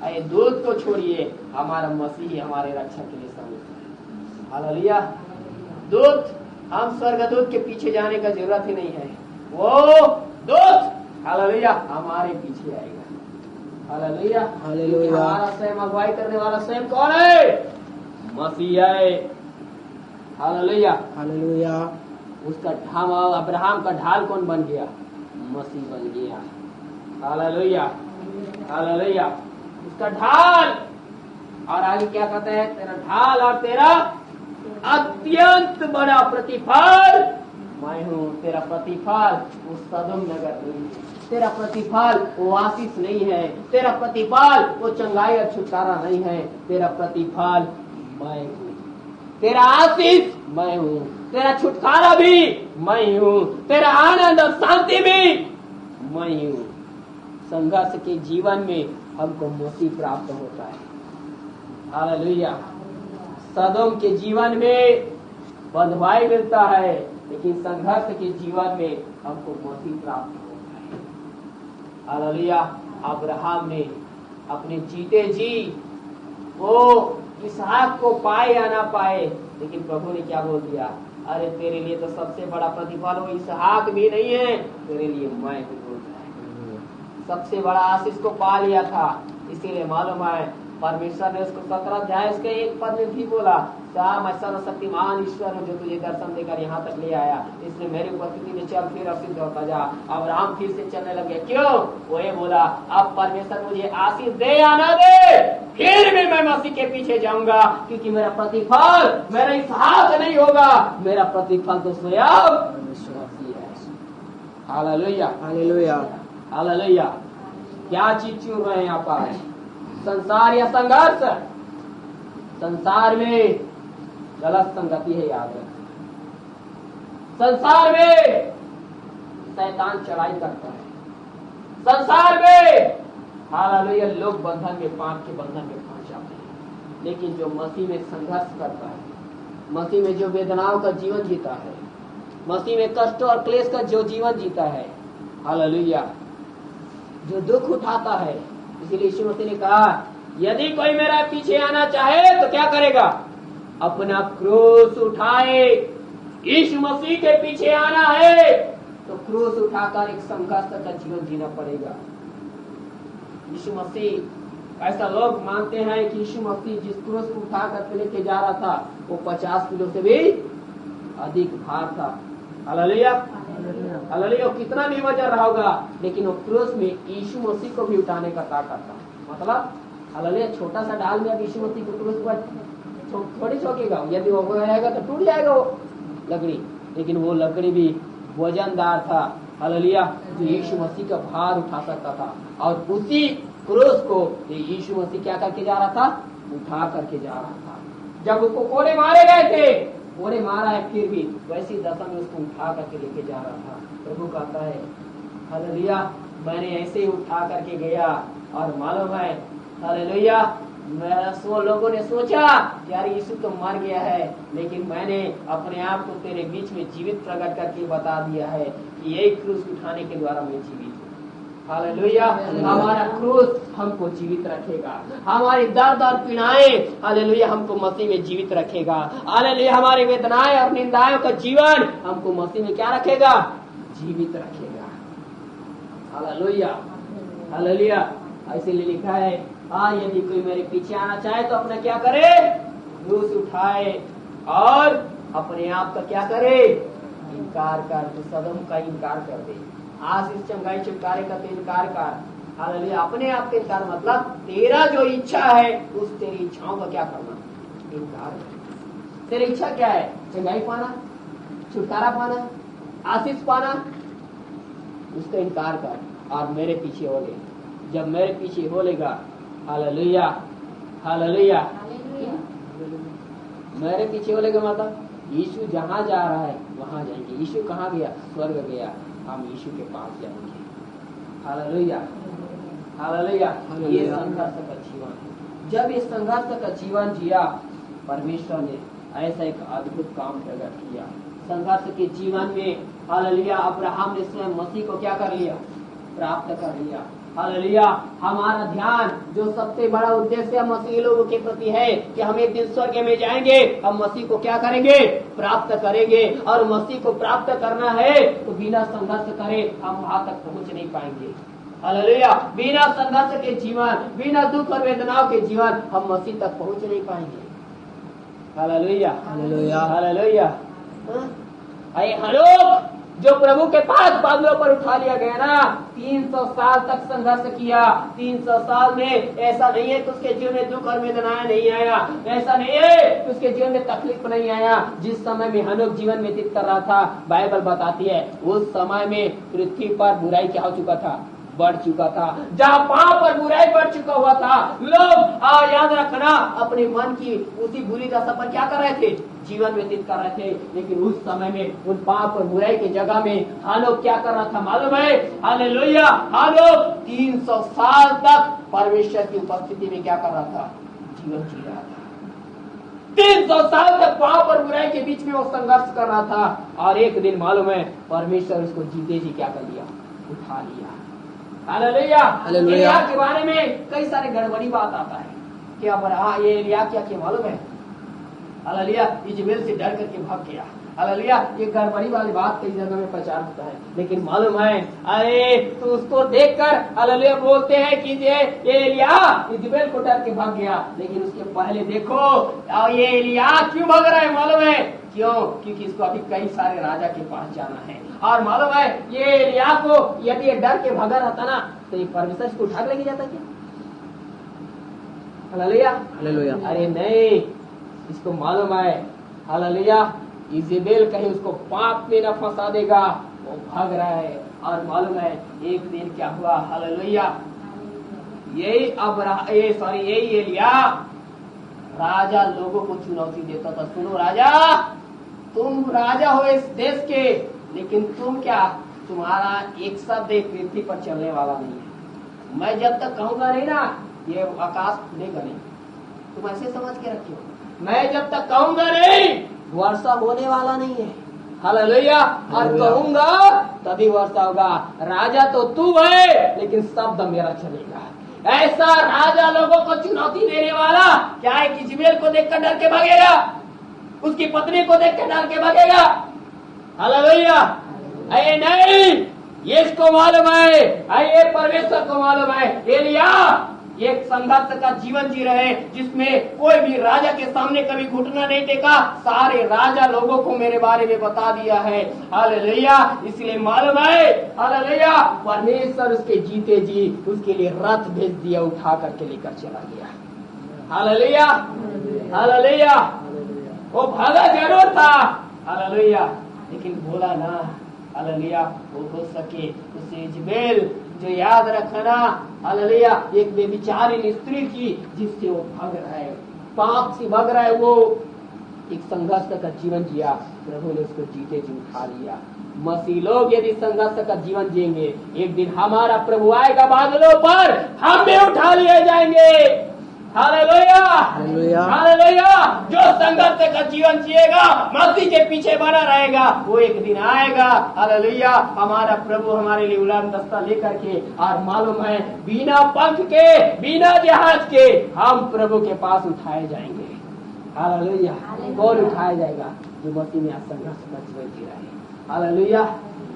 अरे दूत को छोड़िए, हमारा मसीह हमारे रक्षा के लिए समर्थ है। हालेलुया। दूत, हम स्वर्गदूत के पीछे जाने का जरूरत ही नहीं है। वो दूत हालेलुया हमारे पीछे आएगा। Hallelujah, hallelujah. हमारा स्वयं अगुवाई करने वाला स्वयं कौन है? मसीह है। Hallelujah, hallelujah. उसका ढाल, अब्राहम का ढाल कौन बन गया? मसीह बन गया। Hallelujah, hallelujah. उसका ढाल, और आगे क्या कहता है? तेरा ढाल और तेरा अत्यंत बड़ा प्रतिफल मैं हूँ। तेरा प्रतिफल वो सदोम नगर नहीं है, तेरा प्रतिफल वो आशीष नहीं है, तेरा प्रतिफल वो चंगाई और छुटकारा नहीं है, तेरा प्रतिफल मैं हूँ। तेरा आशीष मैं हूँ, तेरा छुटकारा भी मैं हूँ, तेरा आनंद और शांति भी मैं हूँ। संघर्ष के जीवन में हमको मसीह प्राप्त होता है। हालेलुया। सदोम के जीवन में बंधुआई मिलता है, लेकिन संघर्ष के जीवन में हमको मसीह प्राप्त होता है। हालेलुया। अब्राहम ने अपने जीते जी वो इसहाक को पाए या ना पाए, लेकिन प्रभु ने क्या बोल दिया? अरे तेरे लिए तो सबसे बड़ा प्रतिफल वो इसहाक भी नहीं है, तेरे लिए मैं ही बोल रहा है। सबसे बड़ा आशीष को पा लिया था, इसीलिए मालूम है परमेश्वर ने उसको 17 अध्याय उसके 1 पद में भी बोला, मैं सर्वशक्तिमान ईश्वर हूँ जो तुझे दर्शन देकर यहाँ तक ले आया, इसलिए मेरी उपस्थिति में चल, फिर और सिद्ध होता जा। अब्राहम फिर से चलने लगे। क्यों? वो ये बोला, अब परमेश्वर मुझे आशीष दे या ना दे, फिर भी मैं मसीह के पीछे जाऊंगा, क्योंकि मेरा प्रतिफल मेरा इस हाथ नहीं होगा, मेरा प्रतिफल तो स्वयं मसीह है। Hallelujah, hallelujah, hallelujah. क्या चीज चुन रहे हैं आप आज? संसार या संघर्ष? संसार में गलत संगति है, याद रखें। संसार में शैतान चढ़ाई करता है। संसार में हालेलुया लोग बंधन में, पाप के बंधन में फंस जाते हैं। लेकिन जो मसीह में संघर्ष करता है, मसीह में जो वेदनाओं का जीवन जीता है, मसीह में कष्ट और क्लेश का जो जीवन जीता है, हालेलुया, जो दुख उठाता है, इसीलिए यीशु मसीह ने कहा, यदि कोई मेरा पीछे आना चाहे तो क्या करेगा? अपना क्रूस उठाए। यीशु मसीह के पीछे आना है तो क्रूस उठाकर एक संघर्ष का जीवन जीना पड़ेगा। यीशु मसीह, ऐसा लोग मानते हैं कि यीशु मसीह जिस क्रूस को उठा कर लेके जा रहा था वो 50 किलो से भी अधिक भार था। Hallelujah, hallelujah. कितना भी वजन रहा होगा, लेकिन वो क्रूस में यीशु मसीह को भी उठाने का ताकत था। मतलब हालेलुया, छोटा सा डाल में अब यीशु मसीह को क्रूस पर थोड़ी छोकेगा, यदि वो हो जाएगा तो टूट जाएगा वो लकड़ी, लेकिन वो लकड़ी भी वजनदार था। हालेलुया, जो यीशु मसीह का भार उठा सकता था, और उसी क्रूस को यीशु मसीह क्या करके जा रहा था? उठा करके जा रहा था। जब उसको कोड़े मारे गए थे, कोड़े मारा है, फिर भी वैसी दशा में उसको उठा करके लेके जा रहा था। प्रभु कहता है, हालेलुया, मैंने ऐसे ही उठा करके गया, और मालूम है, हालेलुया, लोगों ने सोचा यार यीशु तो मर गया है, लेकिन मैंने अपने आप को तेरे बीच में जीवित प्रकट करके बता दिया है कि यही क्रूस उठाने के द्वारा मैं जीवित हूँ। हालेलुया, हमारा क्रूस हमको जीवित रखेगा, हमारी दर्द और पीड़ाएं, हालेलुया, हमको मसीह में जीवित रखेगा। हालेलुया, हमारी वेदनाएं और निंदाओं का जीवन हमको मसीह में क्या रखेगा? जीवित रखेगा। Hallelujah, hallelujah. इसीलिए लिखा है, यदि कोई मेरे पीछे आना चाहे तो अपना क्या करे? क्रूस उठाए और अपने आप का क्या करे? इनकार कर। तो सदम का इनकार कर दे, आशीष चंगाई छुटकारे का तो इनकार कर। हालेलुया, अपने आप का इनकार मतलब तेरा जो इच्छा है उस तेरी इच्छाओं का क्या करना? इनकार। तेरी इच्छा क्या है? चंगाई पाना, छुटकारा पाना, आशीष पाना, उसका इनकार कर और मेरे पीछे हो ले। जब मेरे पीछे हो लेगा, हालेलुया, हालेलुया, मेरे पीछे हो लेगा, मतलब यीशु जहाँ जा रहा है वहां जाएंगे। यीशु कहाँ गया? स्वर्ग गया, हम यीशु के पास जाएंगे। Hallelujah, hallelujah. ये संघर्ष का जीवन है। जब ये संघर्ष का जीवन जिया, परमेश्वर ने ऐसा एक अद्भुत काम प्रकट किया। संघर्ष के जीवन में हालेलुया, अब्राहम ने स्वयं मसीह को क्या कर लिया? प्राप्त कर लिया। हालेलुया, हमारा ध्यान जो सबसे बड़ा उद्देश्य मसीही लोगों के प्रति है कि हम एक दिन स्वर्ग में जाएंगे, हम मसीह को क्या करेंगे? प्राप्त करेंगे। और मसीह को प्राप्त करना है तो बिना संघर्ष करे हम वहां तक पहुंच नहीं पाएंगे। हालेलुया, बिना संघर्ष के जीवन, बिना दुख और वेदनाओं के जीवन हम मसीह तक पहुंच नहीं पाएंगे। Hallelujah, hallelujah, hallelujah. हलोक जो प्रभु के पास बादलों पर उठा लिया गया ना, 300 साल तक संघर्ष किया। 300 साल में ऐसा नहीं है कि उसके जीवन में दुख और वेदनाएं नहीं आया, ऐसा नहीं है कि उसके जीवन में तकलीफ नहीं आया। जिस समय में हनोक जीवन व्यतीत कर रहा था, बाइबल बताती है उस समय में पृथ्वी पर बुराई क्या हो चुका था? बढ़ चुका था। जहाँ पाप पर बुराई बढ़ चुका हुआ था, लोग याद रखना अपने मन की उसी बुरी दशा पर क्या कर रहे थे? जीवन व्यतीत कर रहे थे। लेकिन उस समय में उन पाप और बुराई की जगह में हानोक क्या कर रहा था मालूम है? हालेलुया, हानोक 300 साल तक परमेश्वर की उपस्थिति में क्या कर रहा था? जीवन जी रहा था। 300 साल तक पाप और बुराई के बीच में वो संघर्ष कर रहा था। और एक दिन मालूम है परमेश्वर उसको जीते जी क्या कर लिया? उठा लिया। हालेलुया, एलिया के बारे में कई सारे गड़बड़ी बात आता है कि ये एलिया क्या मालूम है? हालेलुया, इजबेल से डर करके भाग गया। हालेलुया। ये गड़बड़ी वाली बात कई जगह में प्रचार होता है, लेकिन मालूम है, अरे तो उसको देखकर हालेलुया बोलते हैं कि ये एलिया इजबेल को डर के भाग गया। लेकिन उसके पहले देखो ये एलिया क्यों भाग रहा है मालूम है? क्यों? क्योंकि इसको अभी कई सारे राजा के पास जाना है। और मालूम है ये एलिया को यदि ये डर के भागा रहता ना तो ये परमेश्वर इसको उठा लेके जाता क्या? Hallelujah hallelujah. अरे नहीं, इसको मालूम है हालेलुया इजेबेल कहीं उसको पाप में न फंसा देगा, वो भाग रहा है। और मालूम है एक दिन क्या हुआ? हालेलुया यही एलिया राजा लोगों को चुनौती देता था। सुनो राजा, तुम राजा हो इस देश के, लेकिन तुम क्या, तुम्हारा एक शब्द एक पृथ्वी पर चलने वाला नहीं है। मैं जब तक कहूंगा नहीं ना ये आकाश खुलेगा नहीं। तुम ऐसे समझ के रखियो, मैं जब तक कहूंगा नहीं वर्षा होने वाला नहीं है। हालेलुया। और कहूंगा तभी वर्षा होगा। राजा तो तू है, लेकिन शब्द मेरा चलेगा। ऐसा राजा लोगों को चुनौती देने वाला क्या है कि इजबेल को देखकर डर के भागेगा, उसकी पत्नी को देखकर डर के भागेगा? हालेलुया। अरे नहीं, ये इसको मालूम है, ये परमेश्वर को मालूम है एलिया एक संघर्ष का जीवन जी रहे जिसमें कोई भी राजा के सामने कभी घुटना नहीं टेका। सारे राजा लोगों को मेरे बारे में बता दिया है। हालेलुया। इसलिए मालूम है हालेलुया परमेश्वर उसके जीते जी उसके लिए रथ भेज दिया, उठा करके लेकर चला गया। Hallelujah hallelujah. वो भागा जरूर था हालेलुया, लेकिन बोला ना हालेलुया वो हो सके उसे इजबेल जो याद रखना हालेलुया एक बेविचारी स्त्री की जिससे वो भाग रहा है, पाप से भाग रहा है। वो एक संघर्ष का जीवन जिया, प्रभु ने उसको जीते जी उठा लिया। मसीह लोग यदि संघर्ष का जीवन जिएंगे, एक दिन हमारा प्रभु आएगा बादलों पर, हम भी उठा लिए जाएंगे। Hallelujah hallelujah. जो संघर्ष का जीवन जिएगा, मसीह के पीछे बना रहेगा, वो एक दिन आएगा हालेलुया हमारा प्रभु हमारे लिए उड़ान दस्ता लेकर के। और मालूम है बिना पंख के, बिना जहाज के हम प्रभु के पास उठाए जाएंगे। हालेलुया। कौन उठाया जाएगा? जो मसीह में संघर्ष का जीवन जी रहे। Hallelujah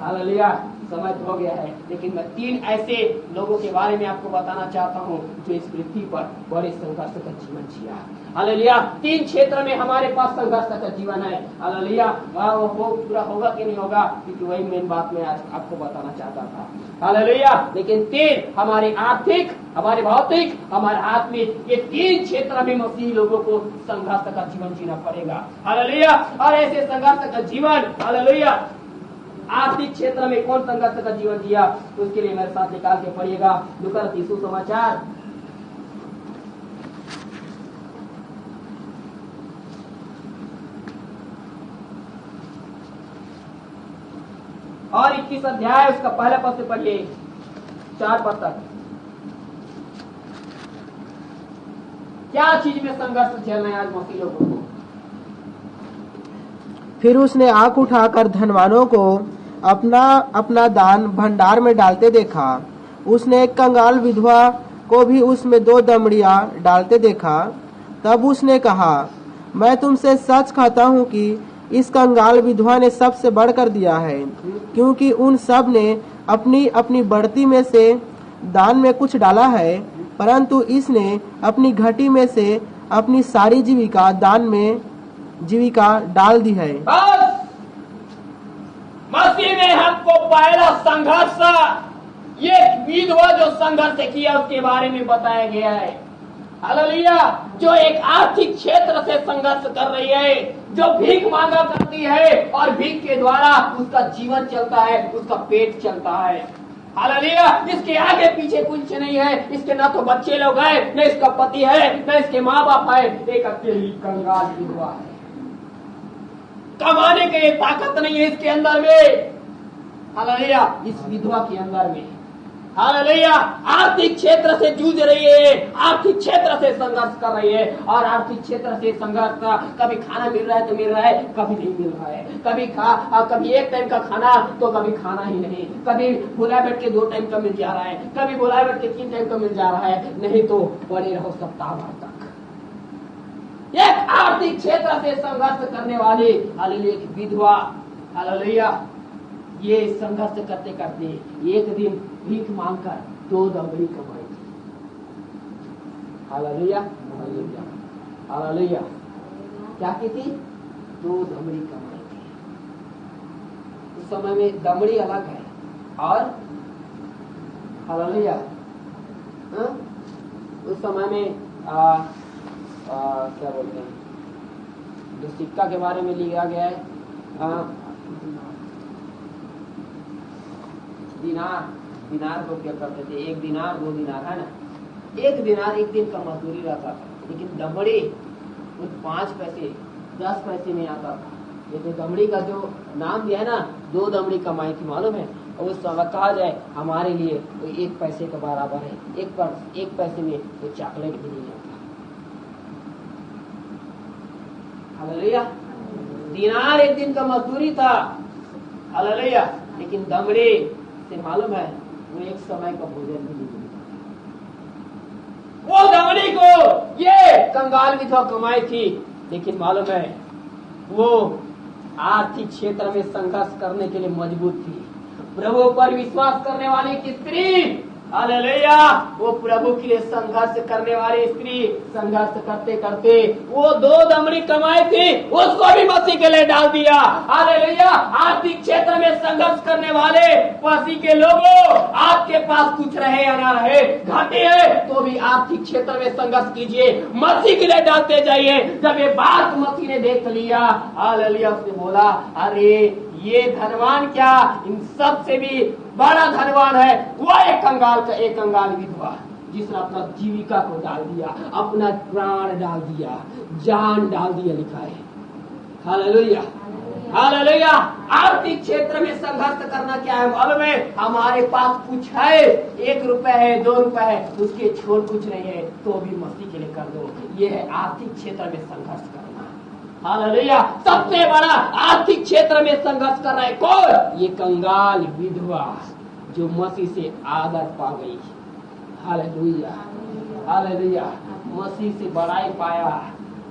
hallelujah. समय हो गया है, लेकिन मैं 3 ऐसे लोगों के बारे में आपको बताना चाहता हूँ जो इस पृथ्वी पर बड़े संघर्ष का जीवन जिया। हालेलुया। 3 क्षेत्र में हमारे पास संघर्ष का जीवन है। हालेलुया। वो पूरा होगा कि नहीं होगा, क्योंकि वही मेन बात मैं आज आपको बताना चाहता था। हालेलुया। लेकिन 3 हमारे आर्थिक, हमारे भौतिक, हमारे आत्मिक, ये 3 क्षेत्र में मसीही लोगों को संघर्ष का जीवन जीना पड़ेगा। हालेलुया। और ऐसे संघर्ष का जीवन हालेलुया आर्थिक क्षेत्र में कौन संघर्ष का जीवन जिया, उसके लिए मेरे साथ निकाल के पढ़िएगा लूका रचित सुसमाचार और 21 अध्याय उसका पहला पद से पढ़िए 4 पद तक। क्या चीज में संघर्ष झेलना है आज मसीह लोगों को? फिर उसने आंख उठाकर धनवानों को अपना अपना दान भंडार में डालते देखा। उसने एक कंगाल विधवा को भी उसमें 2 दमड़ियां डालते देखा। तब उसने कहा, मैं तुमसे सच कहता हूँ कि इस कंगाल विधवा ने सबसे बढ़कर दिया है, क्योंकि उन सब ने अपनी अपनी बढ़ती में से दान में कुछ डाला है, परंतु इसने अपनी घटी में से अपनी सारी जीविका दान में जीविका डाल दी है। बस मसीह ने हमको पहला संघर्ष, ये विधवा जो संघर्ष किया उसके बारे में बताया गया है। हालेलुया। जो एक आर्थिक क्षेत्र से संघर्ष कर रही है, जो भीख मांगा करती है और भीख के द्वारा उसका जीवन चलता है, उसका पेट चलता है। हालेलुया। इसके आगे पीछे कुछ नहीं है, इसके ना तो बच्चे लोग हैं, न इसका पति है, न इसके माँ बाप है, एक अकेली कंगाल विधवा है। कमाने की ताकत नहीं है इसके अंदर में। हालेलुया। इस विधवा के अंदर में हालेलुया आर्थिक क्षेत्र से जूझ रही है, आर्थिक क्षेत्र से संघर्ष कर रही है। और आर्थिक क्षेत्र से संघर्ष का कभी खाना मिल रहा है तो मिल रहा है, कभी नहीं मिल रहा है। कभी 1 टाइम का खाना तो कभी खाना ही नहीं, कभी बुलाए बैठ के 2 टाइम का मिल जा रहा है, कभी बुलाए बैठ के 3 टाइम का मिल जा रहा है, नहीं तो पड़े रहो सप्ताह भर तक। एक आर्थिक क्षेत्र से संघर्ष करने वाली हालेलुया एक विधवा, हालेलुया ये संघर्ष करते करते एक दिन भीख मांगकर 2 दमड़ी कमाई थी। Hallelujah hallelujah hallelujah. क्या की थी? 2 दमड़ी कमाई थी। उस समय में दमड़ी अलग है और हालेलुया उस समय में क्या बोलते हैं जो सिक्का के बारे में लिखा गया है दिनार को क्या करते थे? 1 दिनार 2 दिनार है ना। 1 दिनार 1 दिन का मजदूरी रहता था, लेकिन दमड़ी 5 पैसे 10 पैसे में आता था। लेकिन दमड़ी का जो नाम दिया है ना, 2 दमड़ी कमाई थी मालूम है। और उस समय कहा जाए हमारे लिए तो 1 पैसे के बराबर है। 1 पैसे में तो चॉकलेट भी नहीं आता। हालेलुया। दिनार 1 दिन का मजदूरी था। हालेलुया। लेकिन दमड़ी से मालूम है वो 1 समय का भोजन भी नहीं मिलता। वो दमड़ी को ये कंगाल विधवा कमाई थी, लेकिन मालूम है वो आर्थिक क्षेत्र में संघर्ष करने के लिए मजबूत थी। प्रभु पर विश्वास करने वाली एक स्त्री, हालेलुया, वो प्रभु के लिए संघर्ष करने वाली स्त्री संघर्ष करते करते वो 2 दमड़ी कमाई थी, उसको भी मसीह के लिए डाल दिया। हालेलुया। आर्थिक क्षेत्र में संघर्ष करने वाले मसीह के लोगों, आपके पास कुछ रहे या ना रहे, घाटे है तो भी आर्थिक क्षेत्र में संघर्ष कीजिए, मसीह के लिए डालते जाइए। जब ये बात मसीह ने देख लिया, हालेलुया, उसने बोला अरे ये धनवान क्या, इन सब से भी बड़ा धनवान है वो एक कंगाल विधवा, जिसने अपना जीविका को डाल दिया, अपना प्राण डाल दिया, जान डाल दिया, लिखा है। Hallelujah hallelujah. आर्थिक क्षेत्र में संघर्ष करना क्या है मालूम है? हमारे पास कुछ है, 1 रुपए है 2 रुपए है, उसके छोड़ कुछ नहीं है तो भी मसीह के लिए कर दो। ये है आर्थिक क्षेत्र में संघर्ष करना। हालेलुया। सबसे बड़ा आर्थिक क्षेत्र में संघर्ष कर रहा है कौन? ये कंगाल विधवा जो मसीह से आदर पा गई। Hallelujah hallelujah. मसीह से बड़ाई पाया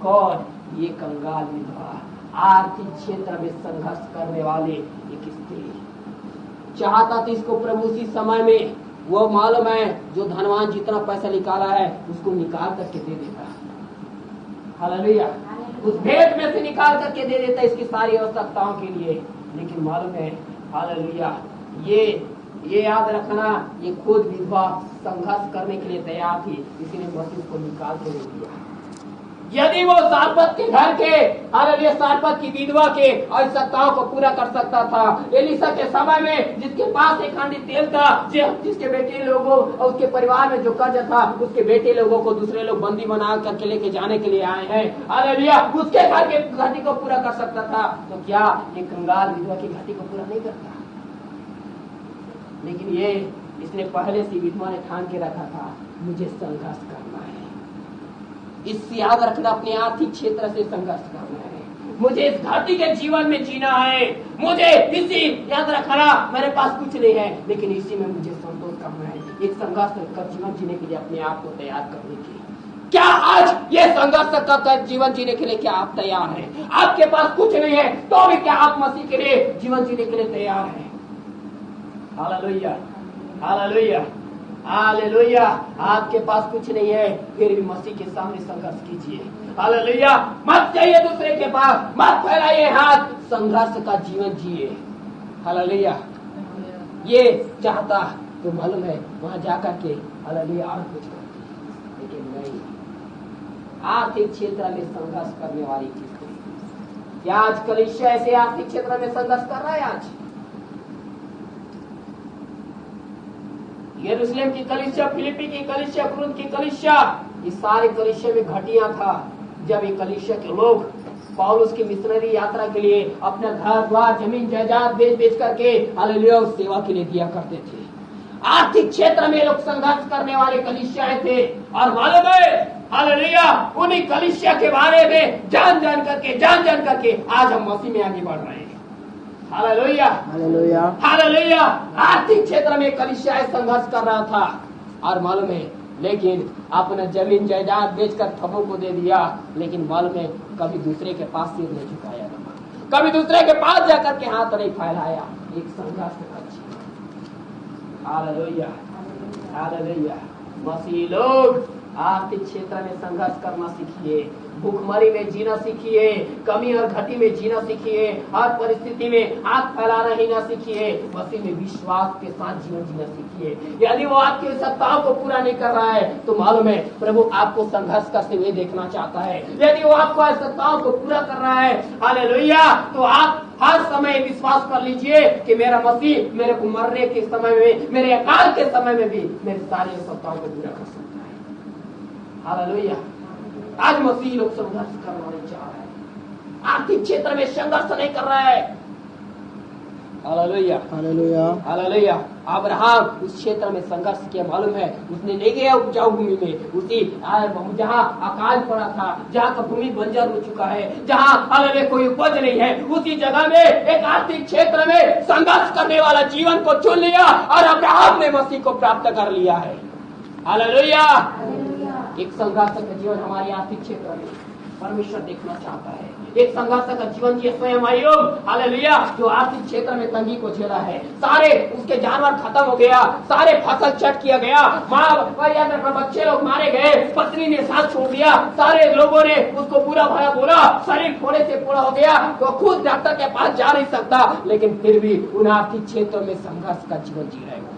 कौन? ये कंगाल विधवा, आर्थिक क्षेत्र में संघर्ष करने वाले एक स्त्री। चाहता था इसको प्रभु उसी समय में, वो मालूम है जो धनवान जितना पैसा निकाला है उसको निकाल करके दे देता। हालेलुया। उस भेंट में से निकाल करके दे देता इसकी सारी आवश्यकताओं के लिए। लेकिन मालूम है हालेलुया ये याद रखना, ये खुद विधवा संघर्ष करने के लिए तैयार थी, इसीलिए मसीह को निकाल के दे दिया। यदि वो सारपत के घर के, हालेलुया, सारपत की विधवा के आवश्यकताओं को पूरा कर सकता था, एलिशा के समय में जिसके पास 1 हांडी तेल था, जिसके बेटे लोगों और उसके परिवार में जो कर्ज था, उसके बेटे लोगों को दूसरे लोग बंदी बना करके लेके जाने के लिए आए हैं, हालेलुया, उसके घर के घाटी को पूरा कर सकता था, तो क्या ये कंगाल विधवा की घाटी को पूरा नहीं करता? लेकिन ये इसने पहले से विधवा ने ठान के रखा था, मुझे संघर्ष करना है। इससे याद रखना, अपने आर्थिक क्षेत्र से संघर्ष करना है, मुझे इस घाटी के जीवन में जीना है, मुझे इसी याद रखना, मेरे पास कुछ नहीं है लेकिन इसी में मुझे संतोष करना है। एक संघर्ष कर जीवन जीने के लिए अपने आप को तैयार करने के लिए। क्या आज ये संघर्ष कर जीवन जीने के लिए क्या आप तैयार हैं? आपके पास कुछ नहीं है तो भी क्या आप मसीह के लिए जीवन जीने के लिए तैयार हैं? Hallelujah hallelujah hallelujah. आपके पास कुछ नहीं है फिर भी मसीह के सामने संघर्ष कीजिए। हालेलुया। मत जाइए दूसरे के पास, मत फैलाइए हाथ, संघर्ष का जीवन जिए। हालेलुया। ये चाहता तो मालूम है वहां जाकर के हालेलुया और कुछ करती, लेकिन नहीं। आर्थिक क्षेत्र में संघर्ष करने वाली चीज क्या आज कलीसिया ऐसे आर्थिक क्षेत्र में संघर्ष कर रहा है? आज यरूशलेम की कलीसिया, फिलिपी की कलीसिया, कुरिन्थ की कलीसिया, ये सारे कलीसिया में घटिया था। जब ये कलीसिया के लोग पौलुस की मिशनरी यात्रा के लिए अपना घर द्वार जमीन जायदाद बेच करके हालेलुया सेवा के लिए दिया करते थे। आर्थिक क्षेत्र में लोग संघर्ष करने वाले कलीसियाएं थे और मालूम है हालेलुया उन्हीं कलीसिया के बारे में जान जान करके आज हम मसीह में आगे बढ़ रहे हैं। Hallelujah hallelujah hallelujah. आर्थिक क्षेत्र में कलीसिया संघर्ष कर रहा था और मालूम है लेकिन अपना जमीन जायदाद बेचकर ठगों को दे दिया, लेकिन मालूम है कभी दूसरे के पास सिर नहीं झुकाया, कभी दूसरे के पास जाकर के हाथ नहीं फैलाया। एक संघर्ष का जीवन। Hallelujah, hallelujah. मसीही लोग आर्थिक क्षेत्र में संघर्ष करना सीखिए, भूखमरी में जीना सीखिए, कमी और घटी में जीना सीखिए, हर परिस्थिति में हाथ फैलाना ही ना सीखिए, मसीह में विश्वास के साथ जीवन जीना सीखिए। यदि वो आपकी सत्ताओं को पूरा नहीं कर रहा है तो मालूम है प्रभु आपको संघर्ष करते हुए देखना चाहता है। यदि वो आपको सत्ताओं को पूरा कर रहा है, हालेलुया, तो आप हर समय विश्वास कर लीजिए कि मेरा मसीह मेरे को मरने के समय में, मेरे अकाल के समय में भी मेरी सारी सत्ताओं को पूरा कर सकता है। हालेलुया। आज मसीह लोग संघर्ष करना नहीं चाह रहे हैं, आर्थिक क्षेत्र में संघर्ष नहीं कर रहा है। Hallelujah, hallelujah, hallelujah. अब्राहम उस क्षेत्र में संघर्ष किया, मालूम है उसने नहीं गया उपजाऊ भूमि में, उसी जहाँ अकाल पड़ा था, जहाँ का भूमि बंजर हो चुका है, जहाँ हालेलुया कोई उपज नहीं है, उसी जगह में एक आर्थिक क्षेत्र में संघर्ष करने वाला जीवन को चुन लिया और अब्राहम ने मसीह को प्राप्त कर लिया है। हालेलुया। एक संघर्ष का जीवन हमारे आर्थिक क्षेत्र में परमेश्वर देखना चाहता है। एक संघर्ष का जीवन जिए स्वयं आयोग, हालेलुया, जो आर्थिक क्षेत्र में तंगी को झेला है, सारे उसके जानवर खत्म हो गया, सारे फसल चट किया गया, माँ बच्चे लोग मारे गए, पत्नी ने साथ छोड़ दिया, सारे लोगों ने उसको बुरा भला बोला, शरीर फोड़े से फोड़ा हो गया, तो खुद डॉक्टर के पास जा नहीं सकता, लेकिन फिर भी उन आर्थिक क्षेत्रों में संघर्ष का जीवन जी रहे हो।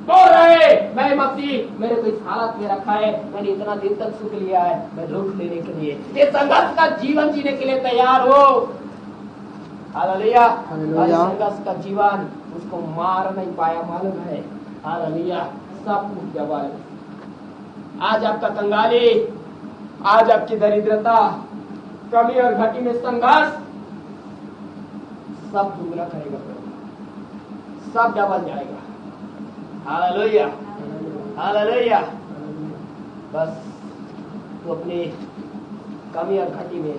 बोल रहे मैं मसीह मेरे को इस हालत में रखा है, मैंने इतना दिन तक सुख लिया है, मैं दुख लेने के लिए ये संघर्ष का जीवन जीने के लिए तैयार हो। हालेलुया, संघर्ष का जीवन उसको मार नहीं पाया, मालूम है। हालेलुया, सब टूट गया। आज आपका कंगाली, आज आपकी दरिद्रता, कमी और घटी में संघर्ष सब दुगना करेगा, सब डबल जाएगा। Hallelujah, hallelujah. बस तो अपने कमी और घटी में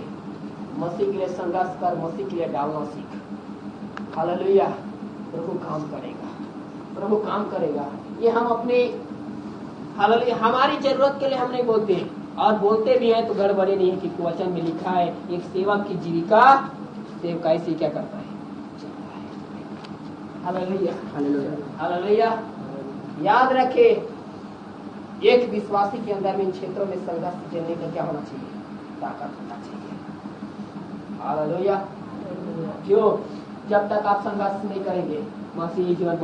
मसीह के लिए संघर्ष कर, मसीह के लिए डालना सीख। हालेलुया। प्रभु काम करेगा, प्रभु काम करेगा। ये हम अपने हालेलुया हमारी जरूरत के लिए हम नहीं बोलते, और बोलते भी हैं तो गड़बड़ी नहीं है, कि वचन में लिखा है एक सेवक की जीविका सेवक ऐसे क्या करता है। Hallelujah, hallelujah, hallelujah. याद रखे एक विश्वासी के अंदर में इन क्षेत्रों में संघर्ष झेलने का क्या होना चाहिए, ताकत होना चाहिए। हालेलुया। क्यों? जब तक आप संघर्ष नहीं करेंगे मसीही जीवन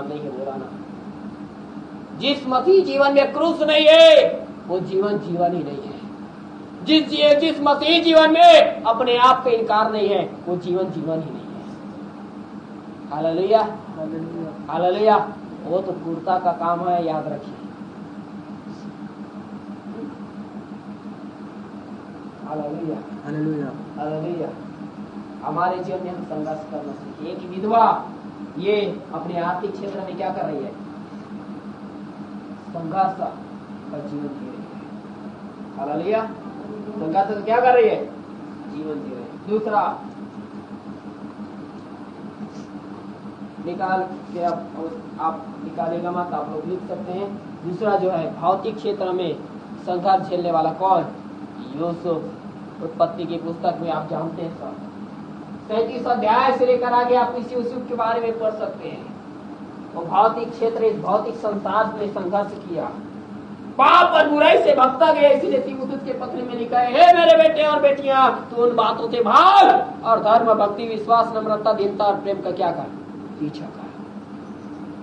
नहीं है, बोला ना। जिस मसीही जीवन में क्रूस नहीं है वो जीवन ही नहीं है। जिस मसीही जीवन में अपने आप का इनकार नहीं है वो जीवन ही नहीं है। Hallelujah, hallelujah. वो तो पूर्णता का काम है, याद रखिए। Hallelujah, hallelujah, hallelujah. हमारे जीवन में हम संघर्ष करना सीखिए। एक विधवा ये अपने आर्थिक क्षेत्र में क्या कर रही है, संघर्ष का जीवन जी रही है। हालेलुया, संघर्ष का क्या कर रही है, जीवन जी रही है। दूसरा निकाल के आप निकालेगा मत, आप लोग लिख सकते हैं। दूसरा जो है भौतिक क्षेत्र में संघर्ष झेलने वाला कौन, यूसुफ। उत्पत्ति की पुस्तक में आप जानते हैं सब 37 अध्याय से लेकर आगे आप इसी यूसुफ के बारे में पढ़ सकते हैं। वो भौतिक क्षेत्र, इस भौतिक संसार में संघर्ष किया, पाप और बुराई से भागता गया। इसीलिए तीमुथियुस के पत्र में लिखा है, हे मेरे बेटे और बेटियां, तू उन बातों से भाग और धर्म, भक्ति, विश्वास, नम्रता, दीनता और प्रेम का क्या कर, पीछा कर।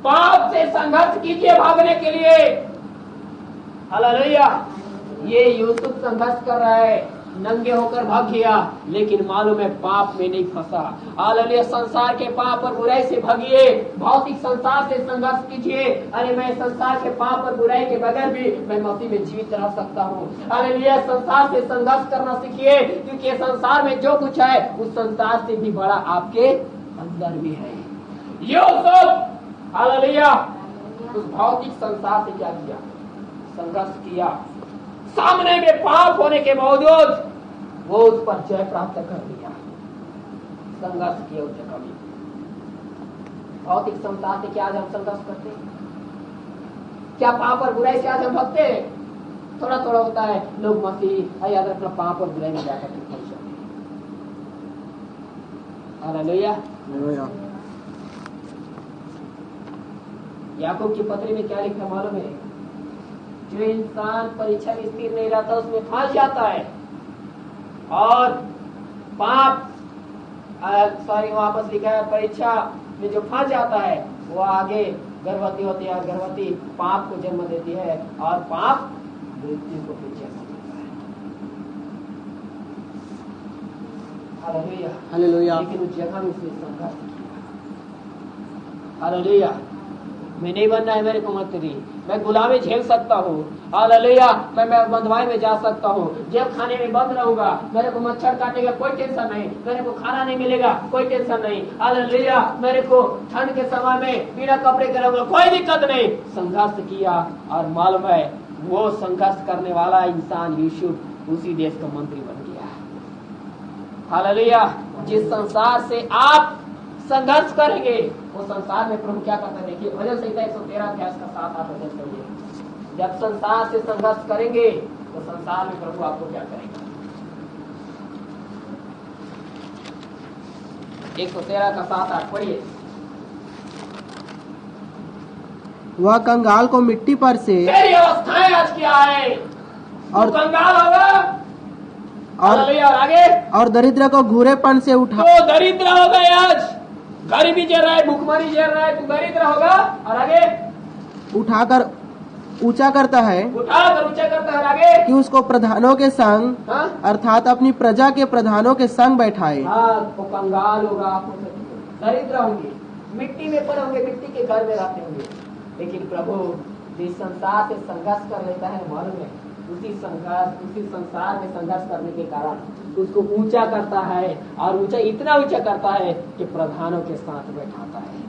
पाप से संघर्ष कीजिए भागने के लिए। हालेलुया। ये यूसुफ संघर्ष कर रहा है, नंगे होकर भाग गया, लेकिन मालूम है पाप में नहीं फंसा। हालेलुया। संसार के पाप और बुराई से भागिए, भौतिक संसार से संघर्ष कीजिए। अरे मैं संसार के पाप और बुराई के बगैर भी मैं मसीह में जीवित रह सकता हूँ। हालेलुया। संसार से संघर्ष करना सीखिए, क्योंकि संसार में जो कुछ है उस संसार से भी बड़ा आपके अंदर भी है। यूसुफ हालेलुया उस भौतिक संसार से क्या किया, संघर्ष किया। सामने में पाप होने के बावजूद वो उस पर जय प्राप्त कर लिया, संघर्ष किया उस जगह में। भौतिक संसार से क्या आज हम संघर्ष करते हैं, क्या पाप और बुराई से आज हम भगते हैं? थोड़ा थोड़ा होता है, लोग मसीह याद रखना पाप और बुराई में जाकर के फंस जाते हैं। हालेलुया। याकूब की पत्री में क्या लिखा मालूम है? जो इंसान परीक्षा में स्थिर नहीं रहता उसमें फंस जाता है, और पाप वापस लिखा है, परीक्षा में जो फंस जाता है वो आगे गर्भवती होती है, और गर्भवती पाप को जन्म देती है, और पाप मृत्यु को पीछे देता है। Hallelujah, hallelujah. लेकिन उस जगह में उसने संघर्ष किया। हालेलुया। मैं नहीं बनना है मेरे को मंत्री, मैं गुलामी झेल सकता हूँ। हालेलुया। मैं बंधुआई में जा सकता हूँ, जेल खाने में बंद रहूंगा, मेरे को मच्छर काटेगा कोई टेंशन नहीं, मेरे को खाना नहीं मिलेगा कोई टेंशन नहीं। हालेलुया। मेरे को ठंड के समय में बिना कपड़े के रहूंगा कोई दिक्कत नहीं। संघर्ष किया, और मालूम है वो संघर्ष करने वाला इंसान यूसुफ उसी देश का मंत्री बन गया। हालेलुया। जिस संसार से आप संघर्ष करेंगे वो संसार में प्रभु क्या करता है? देखिए भजन संहिता 113 अध्याय का 7-8 वचन पढ़िए। जब संसार से संघर्ष करेंगे तो संसार में प्रभु आपको क्या करेगा? 113 का 7-8 पढ़िए। वह कंगाल को मिट्टी पर से, तेरी अवस्थाएं आज क्या है? और कंगाल होगा, और आगे, और दरिद्र को घूरेपन से उठा, तो दरिद्र हो गए। आज गरीबी झेल रहा है, भूखमरी झेल रहा है, तू दरिद्र होगा, और आगे उठाकर ऊंचा करता है, उठाकर ऊंचा करता है, आगे कि उसको प्रधानों के संग, हाँ? अर्थात अपनी प्रजा के प्रधानों के संग बैठाए। हाँ, वो कंगाल होगा, दरिद्र होंगे, मिट्टी में पड़े होंगे, मिट्टी के घर में रहते होंगे, लेकिन प्रभु जिस संसार से संघर्ष कर लेता है मालूम है, उसी संसार में संघर्ष करने के कारण उसको ऊंचा करता है, और ऊंचा इतना ऊंचा करता है कि प्रधानों के साथ बैठाता है।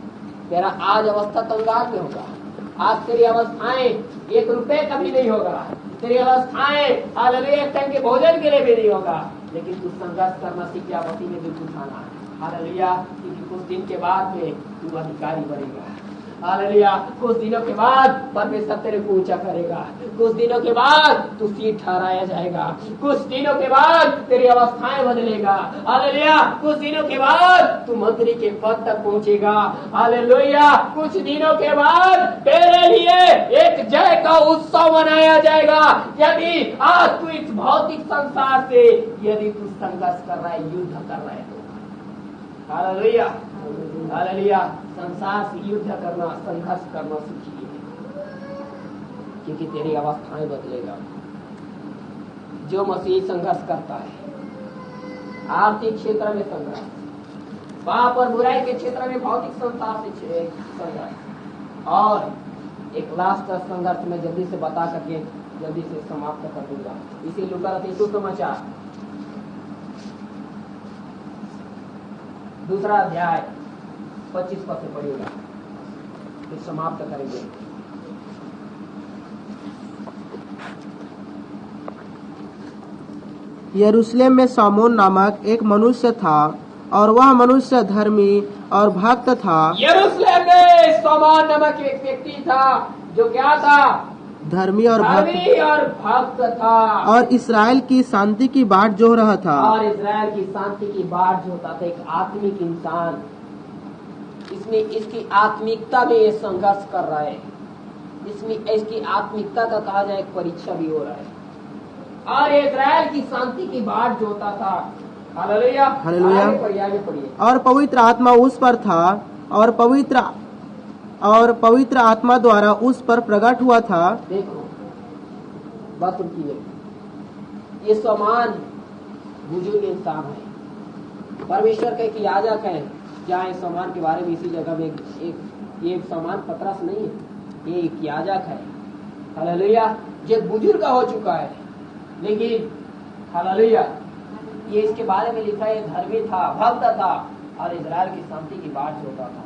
तेरा आज अवस्था कंगाल में होगा, आज तेरी अवस्थाएं 1 रुपए का भी नहीं होगा, तेरी अवस्थाएं हालेलुया एक टाइम के भोजन के लिए भी नहीं होगा, लेकिन तू संघर्ष करना सीख जा, मसीह में दुख उठाना। हालेलुया। क्योंकि कुछ दिन के बाद में तू अधिकारी बनेगा। हालेलुया। कुछ दिनों के बाद परमेश्वर तेरे को ऊंचा करेगा, कुछ दिनों के बाद तू सीट ठहराया जाएगा, कुछ दिनों के बाद तेरी अवस्थाएं बदलेगा। हालेलुया। कुछ दिनों के बाद तू मंत्री के पद तक पहुंचेगा। हालेलुया। कुछ दिनों के बाद तेरे लिए एक जय का उत्सव मनाया जाएगा। यदि आज तू इस भौतिक संसार से यदि तू संघर्ष कर रहा है, युद्ध कर रहा है तो हालेलुया, हालेलुया, संसार से युद्ध करना, संघर्ष करना सीखिए, क्योंकि तेरी अवस्थाएं बदलेगा। जो मसीह संघर्ष करता है, आर्थिक क्षेत्र में संघर्ष, पाप और बुराई के क्षेत्र में भौतिक संसार से संघर्ष, और एक लास्ट संघर्ष में जल्दी से बता करके जल्दी से समाप्त कर दूंगा। इसी लूका रचित सुसमाचार 2 अध्याय 25 पद से पढ़िएगा, फिर समाप्त करेंगे। यरूशलेम में सामोन नामक एक मनुष्य था, और वह मनुष्य धर्मी और भक्त था। यरूशलेम में सामोन नामक एक व्यक्ति था जो क्या था? धर्मी और भक्त था, और इस्राएल की शांति की बाट जोह रहा था। और इस्राएल की शांति की बाट जोहता था। एक आत्मिक इंसान, इसमें इसकी आत्मिकता में ये संघर्ष कर रहा है, इसमें इसकी आत्मिकता का कहा जाए एक परीक्षा भी हो रहा है, और इस्राएल की शांति की बाट जोहता था। Hallelujah, hallelujah. आगे पढ़िए। और पवित्र आत्मा उस पर था, और पवित्र आत्मा द्वारा उस पर प्रकट हुआ था। देखो बात सुनिए, ये समान बुजुर्ग इंसान है, परमेश्वर का एक याजक है। क्या इस समान के बारे में इसी जगह में ये समान पतरस नहीं है, ये एक याजक है। हालेलुया। ये बुजुर्ग हो चुका है, लेकिन हालेलुया ये इसके बारे में लिखा है, धर्मी था, भक्त था, और इजराइल की शांति की बात जोता था।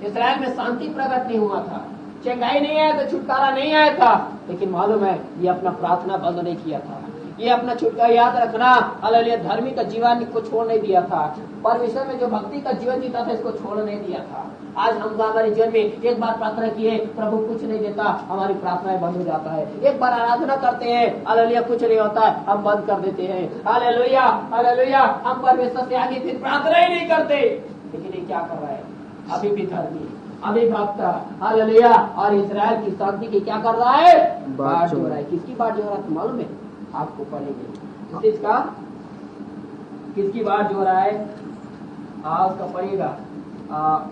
इजराइल में शांति प्रकट नहीं हुआ था, चंगाई नहीं आया था, छुटकारा नहीं आया था, लेकिन मालूम है ये अपना प्रार्थना बंद नहीं किया था। ये अपना छुटकारा याद रखना। हालेलुया, धर्मी का जीवन को छोड़ नहीं दिया था, परमेश्वर में जो भक्ति का जीवन जीता था इसको छोड़ नहीं दिया था। आज हम हमारे जीवन में एक बार प्रार्थना किए, प्रभु कुछ नहीं देता, हमारी प्रार्थनाएं बंद हो जाता है। एक बार आराधना करते हैं, हालेलुया, कुछ नहीं होता है, हम बंद कर देते हैं। हालेलुया, हालेलुया, हम परमेश्वर से आगे फिर प्रार्थना ही नहीं करते। लेकिन ये क्या कर रहा है? अभी भी धर्मी, अभी भक्त, हालेलुया, और इस्राएल की शांति की क्या कर रहा है? बाट जो रहा है। किसकी बाट जो रहा है मालूम है? आपको पढ़ेंगे किस चीज का, किसकी बाट जो रहा है उसका पढ़ेगा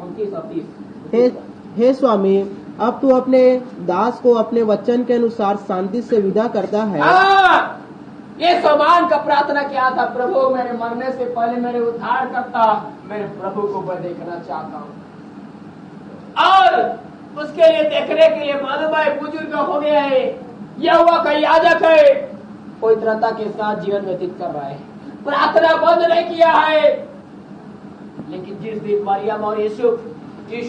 29-30। हे स्वामी, अब तू अपने दास को अपने वचन के अनुसार शांति से विदा करता है। ये समान का प्रार्थना किया था, प्रभु मेरे मरने से पहले मेरे उद्धार करता, मेरे प्रभु को मैं देखना चाहता हूँ। और उसके लिए देखने के लिए मालूम है बुजुर्ग हो गया है, यहोवा का याजक है, पवित्रता के साथ जीवन व्यतीत कर रहा है, प्रार्थना बंद नहीं किया है। लेकिन जिस दिन मरियम और यीशु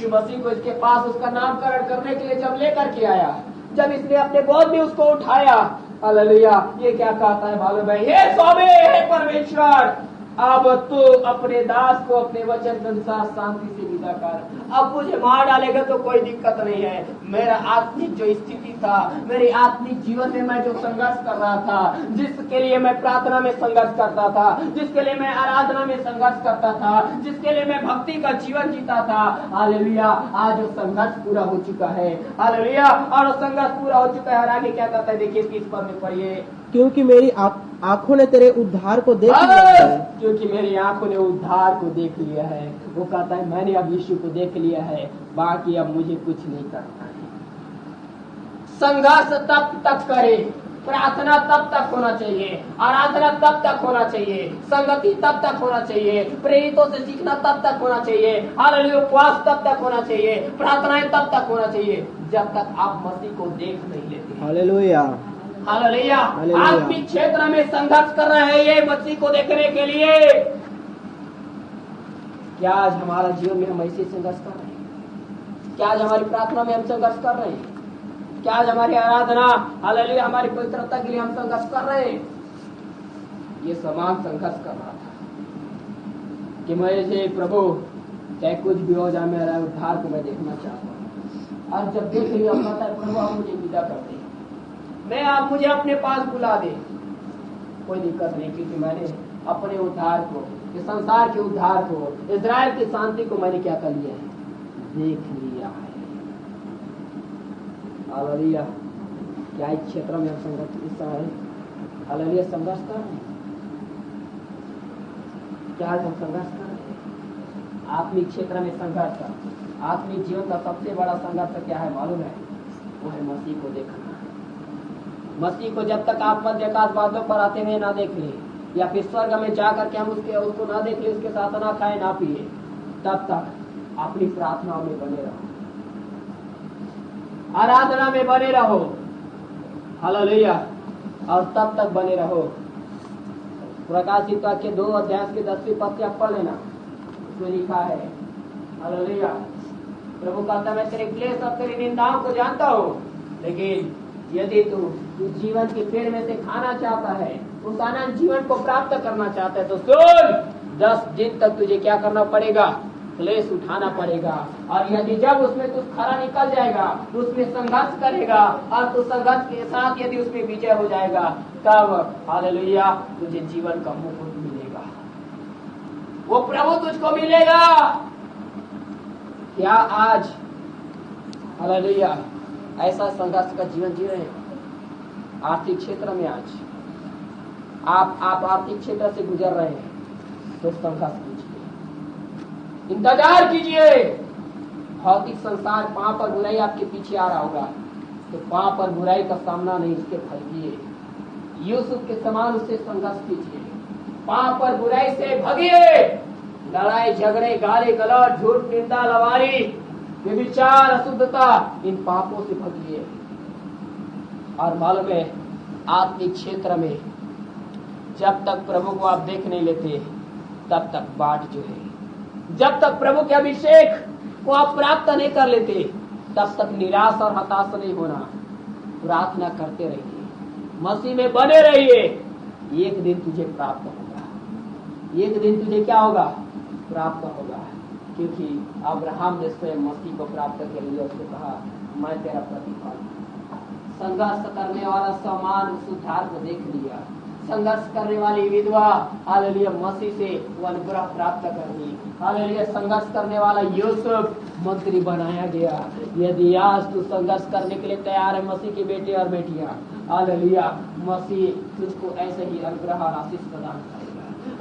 मसीह को इसके पास उसका नामकरण करने के लिए जब लेकर के आया, जब इसने अपने गोद में उसको उठाया, हालेलुया, ये क्या कहता है मालूम है? हे स्वामी, हे परमेश्वर, अब तू अपने दास को अपने वचन के अनुसार शांति से विदा कर। अब मुझे मार डालेगा तो कोई दिक्कत नहीं है। मेरा आत्मिक जो स्थिति था, मेरे आत्मिक जीवन में मैं जो संघर्ष कर रहा था, जिसके लिए मैं प्रार्थना में संघर्ष करता था, जिसके लिए मैं आराधना में संघर्ष करता था, जिसके लिए मैं भक्ति का जीवन जीता था, हालेलुया, आज वो संघर्ष पूरा हो चुका है। हालेलुया, और संघर्ष पूरा हो चुका है। और आगे क्या कहता है देखिए, किस पद में पढ़िए, क्योंकि मेरी आंखों ने तेरे उद्धार को देख लिया है। क्योंकि मेरी आंखों ने उद्धार को देख लिया है। वो कहता है मैंने अब यीशु को देख लिया है, बाकी अब मुझे कुछ नहीं करना है। संघर्ष तब तक करे, प्रार्थना तब तक होना चाहिए, आराधना तब तक होना चाहिए, संगति तब तक होना चाहिए, प्रेरितों से सीखना तब तक होना चाहिए, हालेलुया, उपवास तब तक होना चाहिए, प्रार्थनाएं तब तक होना चाहिए, जब तक आप मसीह को देख नहीं लेते। हालेलुया, हालेलुया, आत्मिक क्षेत्र में संघर्ष कर रहे हैं ये मसीह को देखने के लिए। क्या आज हमारा जीवन में हम ऐसे संघर्ष कर रहे हैं? क्या आज हमारी प्रार्थना में हम संघर्ष कर रहे हैं? क्या आज हमारी आराधना, हालेलुया, हमारी पवित्रता के लिए हम संघर्ष कर रहे हैं? ये समान संघर्ष कर रहा था कि मैं से प्रभु चाहे कुछ भी हो जाए, मेरा उद्धार को मैं देखना चाहता हूँ। और जब देख लिया कहता है प्रभु आप मुझे विदा कर दे, मैं आप मुझे अपने पास बुला दे, कोई दिक्कत नहीं, क्योंकि मैंने अपने उद्धार को, इस संसार के उद्धार को, इस्राएल की शांति को मैंने क्या कर लिया है? देख लिया है। हालेलुया, क्या इस क्षेत्र में हम संघर्ष इस समय हालेलुया संघर्ष कर रहे हैं? क्या हम संघर्ष कर रहे हैं? आत्मिक क्षेत्र में संघर्ष का, आत्मिक जीवन का सबसे बड़ा संघर्ष क्या है मालूम है? वो है मसीह को देखना। मसीह को जब तक आप मध्य आकाश बादलों पर आते हुए ना देख ले, या फिर स्वर्ग में जाकर के हम उसको ना देख ले, उसके साथ ना खाए ना पिए, तब तक अपनी प्रार्थनाओं में बने रहो, आराधना में बने रहो, हालेलुया, और तब तक बने रहो। प्रकाशित वाक्य 2 अध्याय के 10वें पद से आप पढ़ लेना, उसमें लिखा है, हालेलुया, प्रभु कहता मैं तेरे क्लेश और तेरी निंदाओं को जानता हूँ, लेकिन यदि तू जीवन के पेड़ में से खाना चाहता है, उस आनंद जीवन को प्राप्त करना चाहता है, तो सुन, 10 दिन तक तुझे क्या करना पड़ेगा? क्लेश उठाना पड़ेगा। और यदि जब उसमें तू खरा निकल जाएगा, उसमें संघर्ष करेगा, और तू संघर्ष के साथ यदि उसमें विजय हो जाएगा, तब हालेलुया तुझे जीवन का मुकुट मिलेगा, वो प्रभु तुझको मिलेगा। क्या आज हालेलुया ऐसा संघर्ष का जीवन जी रहे हैं? आर्थिक क्षेत्र में आज आप आर्थिक क्षेत्र से गुजर रहे हैं, तो संघर्ष कीजिए, इंतजार कीजिए। भौतिक संसार पाप और बुराई आपके पीछे आ रहा होगा, तो पाप और बुराई का सामना नहीं, इसके फलकिए, यूसुफ के समान उससे संघर्ष कीजिए, पाप और बुराई से भगिए, लड़ाई झगड़े गाली गलौज झूठ निंदा लवारी व्यभिचार अशुद्धता, इन पापों से भगिए। और मालूम है आत्मिक क्षेत्र में जब तक प्रभु को आप देख नहीं लेते, तब तक बाट जो है, जब तक प्रभु के अभिषेक को आप प्राप्त नहीं कर लेते, तब तक निराश और हताश नहीं होना। प्रार्थना करते रहिए, मसीह में बने रहिए, एक दिन तुझे प्राप्त होगा, एक दिन तुझे क्या होगा, प्राप्त होगा। क्योंकि अब्राहम ने स्वयं मसीह को प्राप्त के लिए उसको कहा, मैं तेरा प्रतिफल। संघर्ष करने वाला समान उस उद्धार को देख लिया, संघर्ष करने वाली विधवा हालेलुया मसीह से वो अनुग्रह प्राप्त करनी। हालेलुया संघर्ष करने वाला यूसुफ मंत्री बनाया गया। यदि आज तू संघर्ष करने के लिए तैयार है मसीह के बेटे और बेटियां, हालेलुया मसीह तुझको ऐसे ही अनुग्रह और आशीष प्रदान करेगा,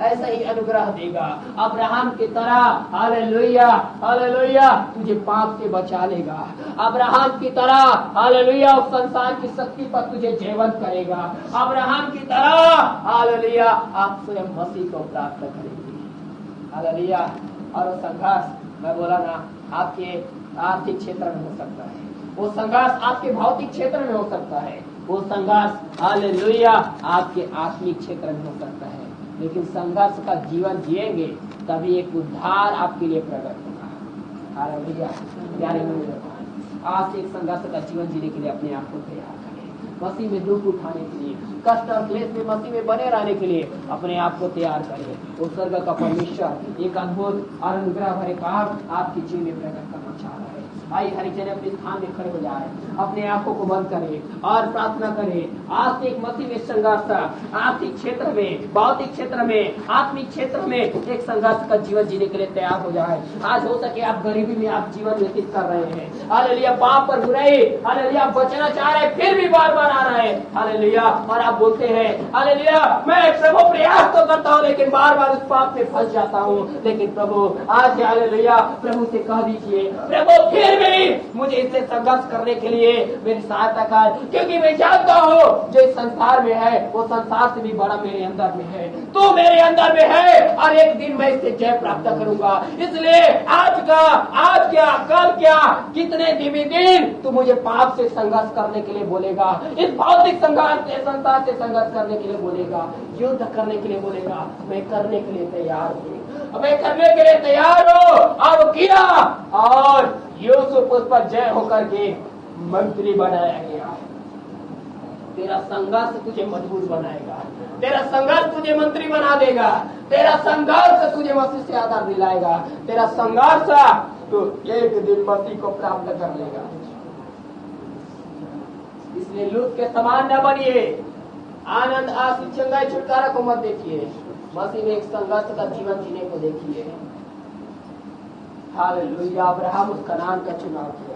ऐसा ही अनुग्रह देगा। अब्राहम की तरह हालेलुया हालेलुया तुझे पाप से बचा लेगा। अब्राहम की तरह हालेलुया उस संसार की शक्ति पर तुझे जीवंत करेगा। अब्राहम की तरह हालेलुया आप स्वयं मसीह को प्राप्त करेंगे। हालेलुया। और वो संघर्ष मैं बोला ना आपके आर्थिक क्षेत्र में हो सकता है, वो संघर्ष आपके भौतिक क्षेत्र में हो सकता है, वो संघर्ष हालेलुया आपके आत्मिक क्षेत्र में हो सकता है। लेकिन संघर्ष का जीवन जिएंगे तभी एक उद्धार आपके लिए प्रकट होगा। हालेलुया। प्यारे मेरे आज एक संघर्ष का जीवन जीने के लिए अपने आप को तैयार करें, मसीह में दुख उठाने के लिए, कष्ट और क्लेश में मसीह में बने रहने के लिए अपने आप को तैयार करें। वो स्वर्ग का परमेश्वर एक अद्भुत और अनुग्रह भरे काम आपके जीवन में प्रकट करना चाह रहा है। आइए हर एक जने अपने स्थान में खड़े हो जाए, अपने आंखों को बंद करें और प्रार्थना करें। आज से एक मसीह में संघर्ष आर्थिक क्षेत्र में, भौतिक क्षेत्र में, आत्मिक क्षेत्र में एक संघर्ष का जीवन जीने के लिए तैयार हो जाए। आज हो सके आप गरीबी में आप जीवन व्यतीत कर रहे हैं, हालेलुया पाप पर बुराई, हालेलुया बचना चाह रहे हैं फिर भी बार बार आ रहा है, हालेलुया और आप बोलते हैं हालेलुया मैं प्रभु प्रयास तो करता हूँ लेकिन बार बार उस पाप में फंस जाता हूँ। लेकिन प्रभु आज हालेलुया प्रभु से कह दीजिए, प्रभु फिर भी मुझे इससे संघर्ष करने के लिए मेरी सहायता कर, क्योंकि मैं जानता हूँ जो इस संसार में है वो संसार से भी बड़ा मेरे अंदर में है, तू मेरे अंदर में है और एक दिन मैं इससे जय प्राप्त करूंगा। इसलिए आज क्या कल क्या कितने दिन तू मुझे पाप से संघर्ष करने के लिए बोलेगा, इस भौतिक संघर्ष से संसार से संघर्ष करने के लिए बोलेगा, युद्ध करने के लिए बोलेगा, मैं करने के लिए तैयार हूँ, मैं करने के लिए तैयार हूँ। अब किया और यूसुफ उस पर जय होकर के मंत्री बनाया गया। तेरा संघर्ष तुझे मजबूत बनाएगा, तेरा संघर्ष तुझे मंत्री बना देगा, तेरा संघर्ष तुझे मसीह से आधार दिलाएगा, तेरा संघर्ष तो एक दिन मसीह को प्राप्त कर लेगा। इसलिए लूट के समान न बनिए, आनंद आशीष चंगाई छुटकारा को मत देखिए, मसीह में एक संघर्ष का जीवन जीने को देखिए। हालेलुया। अब्राहम उस कनान का चुनाव किया,